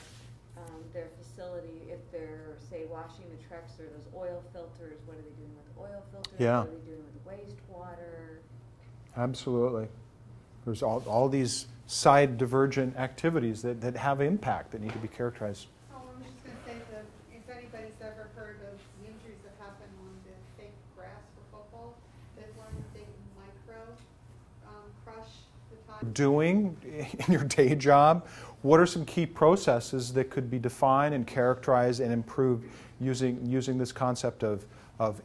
their facility, if they're, say, washing the trucks or those oil filters, what are they doing with oil filters? Yeah. What are they doing with wastewater? Absolutely. There's all these side divergent activities that have impact that need to be characterized. Oh, I'm just gonna say that if anybody's ever heard of the injuries that happen on the fake grass for football, that when they micro crush the tire. Doing in your day job, what are some key processes that could be defined and characterized and improved using this concept of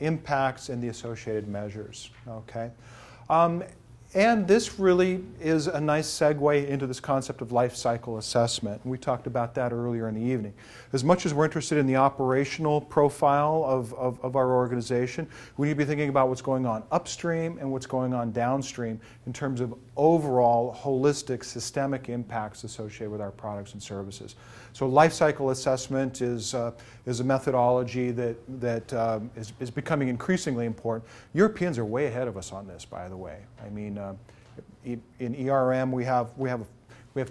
impacts and the associated measures, okay? And this really is a nice segue into this concept of life cycle assessment. We talked about that earlier in the evening. As much as we're interested in the operational profile of our organization, we need to be thinking about what's going on upstream and what's going on downstream in terms of overall holistic systemic impacts associated with our products and services. So life cycle assessment is a methodology that is becoming increasingly important. Europeans are way ahead of us on this, by the way. I mean, in ERM we have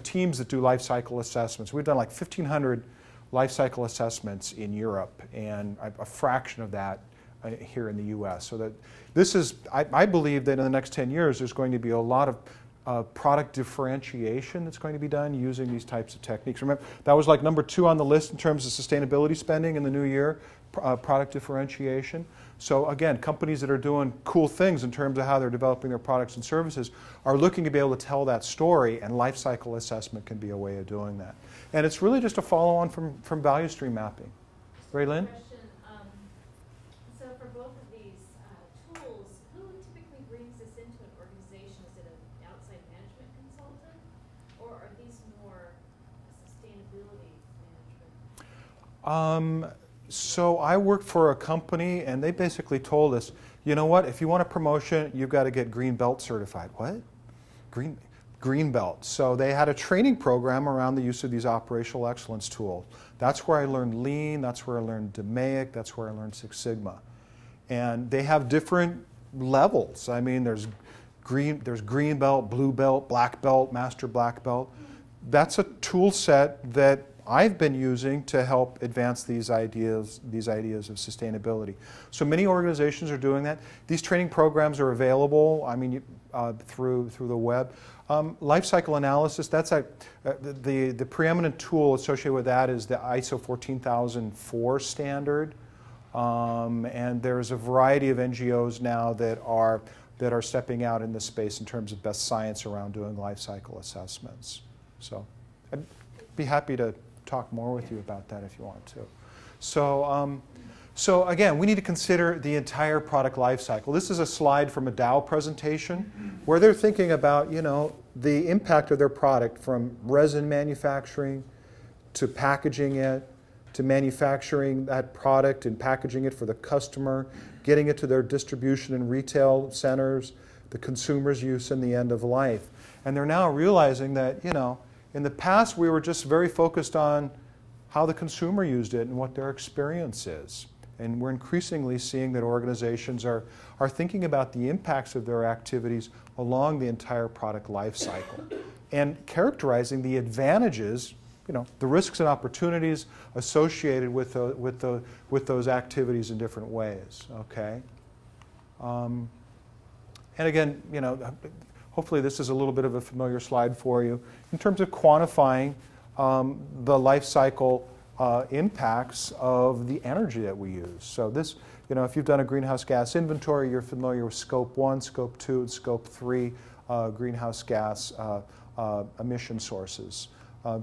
teams that do life cycle assessments. We've done like 1,500 life cycle assessments in Europe, and a fraction of that here in the U.S. So that this is, I believe that in the next 10 years there's going to be a lot of product differentiation that's going to be done using these types of techniques. Remember, that was like number 2 on the list in terms of sustainability spending in the new year, product differentiation. So again, companies that are doing cool things in terms of how they're developing their products and services are looking to be able to tell that story, and life cycle assessment can be a way of doing that. And it's really just a follow-on from value stream mapping. Raylyn? Question, so for both of these tools, who typically brings this into an organization? Is it an outside management consultant, or are these more sustainability management? So I worked for a company, and they basically told us, you know what, if you want a promotion, you've got to get Green Belt certified. What? Green Belt. So they had a training program around the use of these operational excellence tools. That's where I learned Lean, that's where I learned DMAIC, that's where I learned Six Sigma. And they have different levels. I mean, there's Green Belt, Blue Belt, Black Belt, Master Black Belt. That's a tool set that I've been using to help advance these ideas of sustainability. So many organizations are doing that. These training programs are available, I mean, through the web. Life cycle analysis, that's the preeminent tool associated with that is the ISO 14004 standard. And there's a variety of NGOs now that are stepping out in this space in terms of best science around doing life cycle assessments. So I'd be happy to talk more with you about that if you want to. So again, we need to consider the entire product life cycle. This is a slide from a Dow presentation where they're thinking about, you know, the impact of their product from resin manufacturing to packaging it, to manufacturing that product and packaging it for the customer, getting it to their distribution and retail centers, the consumer's use, and the end of life. And they're now realizing that, you know, in the past we were just very focused on how the consumer used it and what their experience is. And we're increasingly seeing that organizations are thinking about the impacts of their activities along the entire product life cycle and characterizing the advantages, you know, the risks and opportunities associated with those activities in different ways, okay? And again, you know, hopefully this is a little bit of a familiar slide for you in terms of quantifying the life cycle impacts of the energy that we use. So this, you know, if you've done a greenhouse gas inventory, you're familiar with Scope 1, Scope 2, and Scope 3 greenhouse gas emission sources.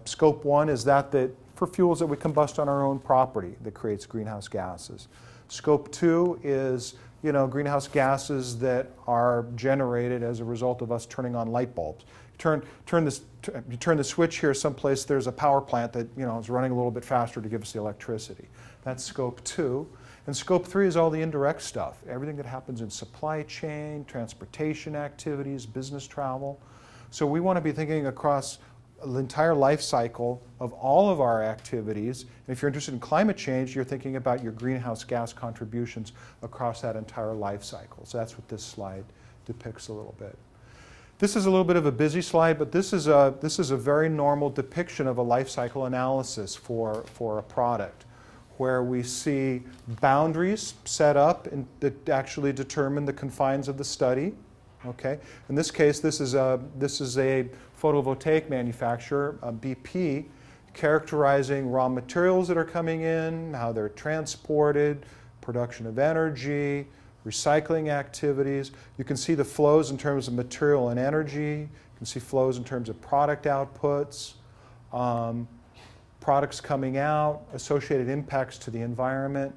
Scope 1 is that for fuels that we combust on our own property that creates greenhouse gases. Scope 2 is, you know, greenhouse gases that are generated as a result of us turning on light bulbs. You turn the switch here someplace, there's a power plant that, you know, is running a little bit faster to give us the electricity. That's Scope 2. And Scope 3 is all the indirect stuff, everything that happens in supply chain, transportation activities, business travel. So we want to be thinking across the entire life cycle of all of our activities. And if you're interested in climate change, you're thinking about your greenhouse gas contributions across that entire life cycle. So that's what this slide depicts a little bit. This is a little bit of a busy slide, but this is a very normal depiction of a life cycle analysis for a product, where we see boundaries set up and that actually determine the confines of the study. Okay. In this case, this is a photovoltaic manufacturer, BP, characterizing raw materials that are coming in, how they're transported, production of energy, recycling activities. You can see the flows in terms of material and energy. You can see flows in terms of product outputs, products coming out, associated impacts to the environment.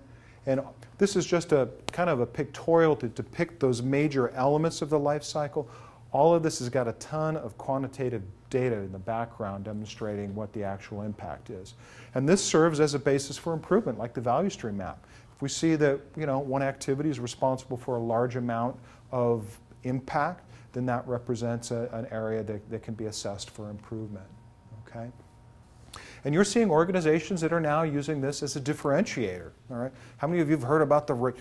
And this is just a kind of a pictorial to depict those major elements of the life cycle. All of this has got a ton of quantitative data in the background demonstrating what the actual impact is. And this serves as a basis for improvement, like the value stream map. If we see that one activity is responsible for a large amount of impact, then that represents an area that can be assessed for improvement. Okay? And you're seeing organizations that are now using this as a differentiator. All right? How many of you have heard about the, what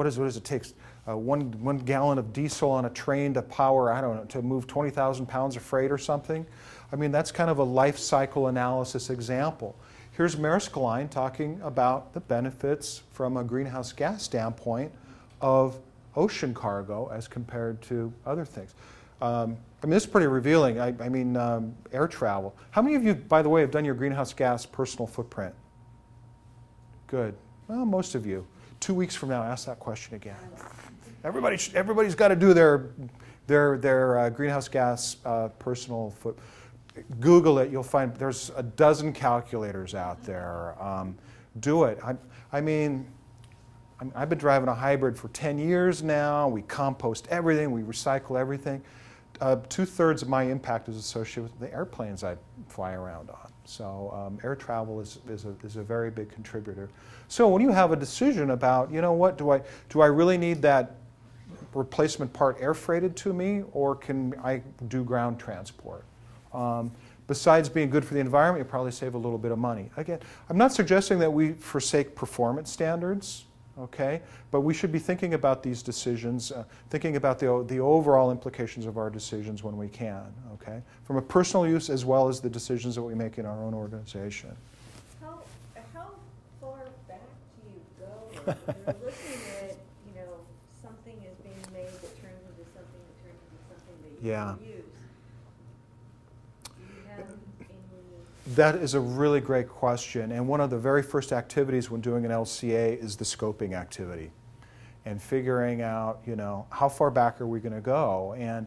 does it take? 1 gallon of diesel on a train to power, I don't know, to move 20,000 pounds of freight or something? I mean, that's kind of a life cycle analysis example. Here's Maersk Line talking about the benefits from a greenhouse gas standpoint of ocean cargo as compared to other things. I mean, this is pretty revealing. I mean, air travel. How many of you, by the way, have done your greenhouse gas personal footprint? Good. Well, most of you. 2 weeks from now, ask that question again. Everybody's got to do their greenhouse gas personal footprint. Google it. You'll find there's a dozen calculators out there. Do it. I mean, I've been driving a hybrid for 10 years now. We compost everything. We recycle everything. 2/3 of my impact is associated with the airplanes I fly around on. So air travel is a very big contributor. So when you have a decision about, what, do I really need that replacement part air freighted to me, or can I do ground transport? Besides being good for the environment, you probably save a little bit of money. Again, I'm not suggesting that we forsake performance standards, okay? But we should be thinking about these decisions, thinking about the overall implications of our decisions when we can, okay? From a personal use as well as the decisions that we make in our own organization. How far back do you go? Like, when you're looking at, something is being made that turns into something that turns into something that you can use. That is a really great question, and one of the very first activities when doing an LCA is the scoping activity, and figuring out, how far back are we going to go, and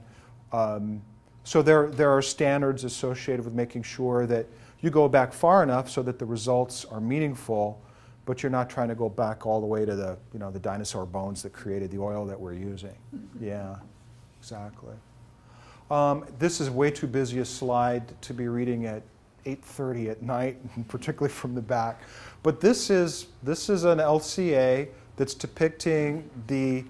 so there are standards associated with making sure that you go back far enough so that the results are meaningful, but you're not trying to go back all the way to the the dinosaur bones that created the oil that we're using. Yeah, exactly. This is way too busy a slide to be reading at 8:30 at night, particularly from the back. But this is an LCA that's depicting the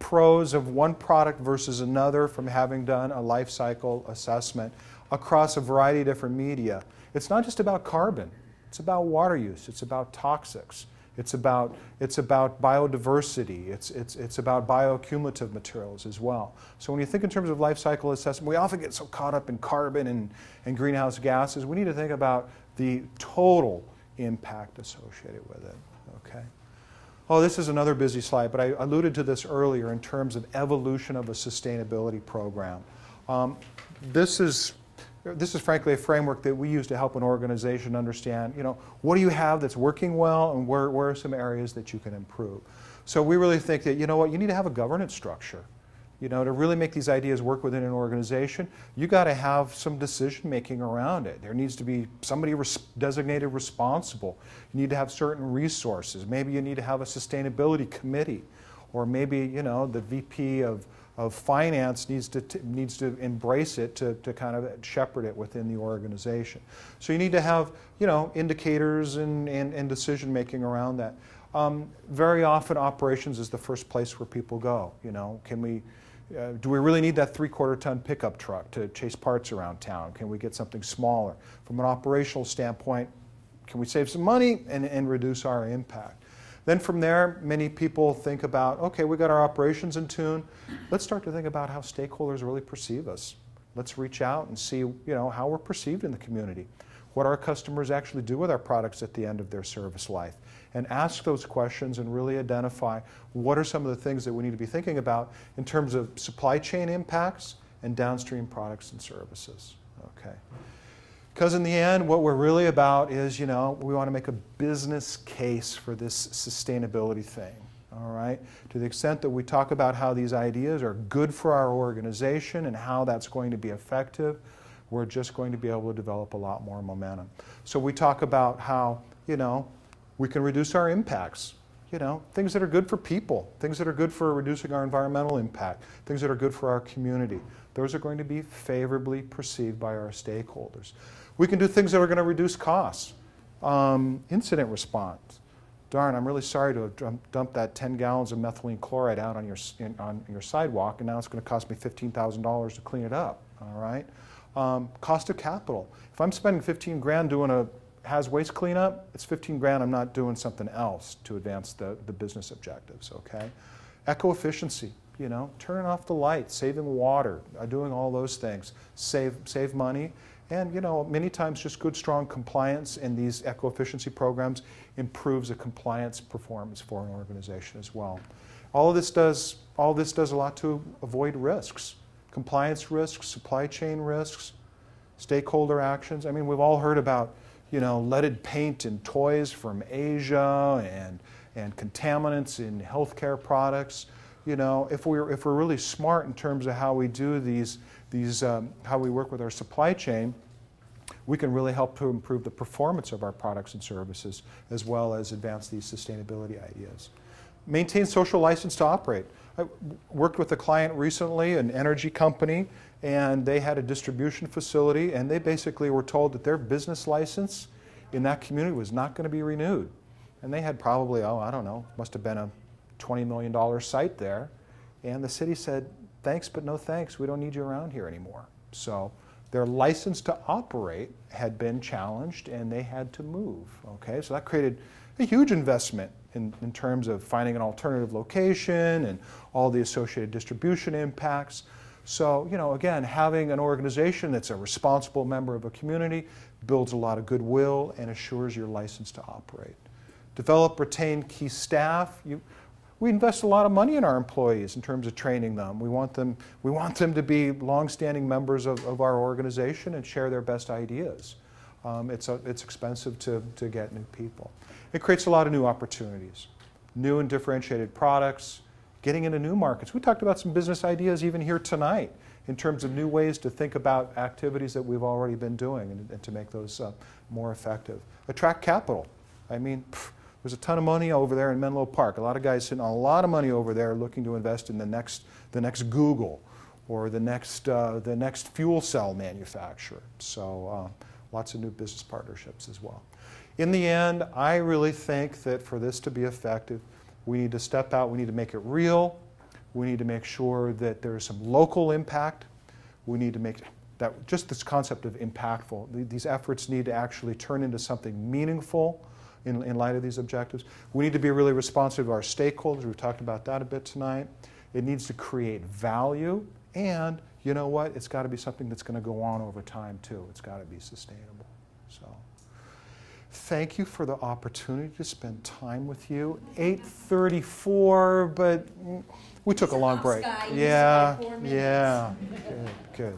pros of one product versus another from having done a life cycle assessment across a variety of different media. It's not just about carbon. It's about water use. It's about toxics. It's about biodiversity. It's about bioaccumulative materials as well. So when you think in terms of life cycle assessment, we often get so caught up in carbon and greenhouse gases. We need to think about the total impact associated with it. Okay. Oh, this is another busy slide, but I alluded to this earlier in terms of evolution of a sustainability program. This is frankly a framework that we use to help an organization understand, what do you have that's working well, and where are some areas that you can improve. So we really think that, you need to have a governance structure. To really make these ideas work within an organization, you got to have some decision making around it. There needs to be somebody designated responsible. You need to have certain resources. Maybe you need to have a sustainability committee, or maybe, the VP of finance needs to embrace it to kind of shepherd it within the organization. So you need to have indicators and decision making around that. Very often operations is the first place where people go. Do we really need that 3/4 ton pickup truck to chase parts around town? Can we get something smaller? From an operational standpoint, can we save some money and reduce our impact? Then from there, many people think about, okay, we got our operations in tune. Let's start to think about how stakeholders really perceive us. Let's reach out and see, how we're perceived in the community. What our customers actually do with our products at the end of their service life. And ask those questions and really identify what are some of the things that we need to be thinking about in terms of supply chain impacts and downstream products and services. Okay. Because in the end, what we're really about is, we want to make a business case for this sustainability thing. All right? To the extent that we talk about how these ideas are good for our organization and how that's going to be effective, we're just going to be able to develop a lot more momentum. So we talk about how, we can reduce our impacts. Things that are good for people, things that are good for reducing our environmental impact, things that are good for our community. Those are going to be favorably perceived by our stakeholders. We can do things that are going to reduce costs. Incident response. Darn, I'm really sorry to have dumped that 10 gallons of methylene chloride out on your sidewalk, and now it's going to cost me $15,000 to clean it up. All right. Cost of capital. If I'm spending 15 grand doing a haz waste cleanup, it's 15 grand I'm not doing something else to advance the business objectives, okay? Eco-efficiency, turning off the lights, saving water, doing all those things, save money, and many times just good strong compliance in these eco-efficiency programs improves the compliance performance for an organization as well. All this does a lot to avoid risks, compliance risks, supply chain risks, stakeholder actions. I mean, we've all heard about leaded paint in toys from Asia and contaminants in healthcare products. If we're really smart in terms of how we do how we work with our supply chain, we can really help to improve the performance of our products and services as well as advance these sustainability ideas. Maintain social license to operate. I worked with a client recently, an energy company, and they had a distribution facility, and they basically were told that their business license in that community was not going to be renewed. And they had probably, I don't know, must have been a $20 million site there. And the city said, thanks, but no thanks. We don't need you around here anymore. So their license to operate had been challenged, and they had to move. Okay, so that created a huge investment in terms of finding an alternative location and all the associated distribution impacts. So, again, having an organization that's a responsible member of a community builds a lot of goodwill and assures your license to operate. Develop, retain key staff. We invest a lot of money in our employees in terms of training them. We want them to be longstanding members of our organization and share their best ideas. It's expensive to get new people. It creates a lot of new opportunities, new and differentiated products, getting into new markets. We talked about some business ideas even here tonight in terms of new ways to think about activities that we've already been doing and to make those more effective. Attract capital. I mean, there's a ton of money over there in Menlo Park. A lot of guys sitting on a lot of money over there looking to invest in the next Google or the next fuel cell manufacturer. So lots of new business partnerships as well. In the end, I really think that for this to be effective, we need to step out, we need to make it real, we need to make sure that there's some local impact, we need to make that, just this concept of impactful, these efforts need to actually turn into something meaningful in light of these objectives. We need to be really responsive to our stakeholders, we've talked about that a bit tonight. It needs to create value, and you know what, it's got to be something that's going to go on over time too. It's got to be sustainable. So. Thank you for the opportunity to spend time with you. 8:34, but we took a long break. Yeah. Good.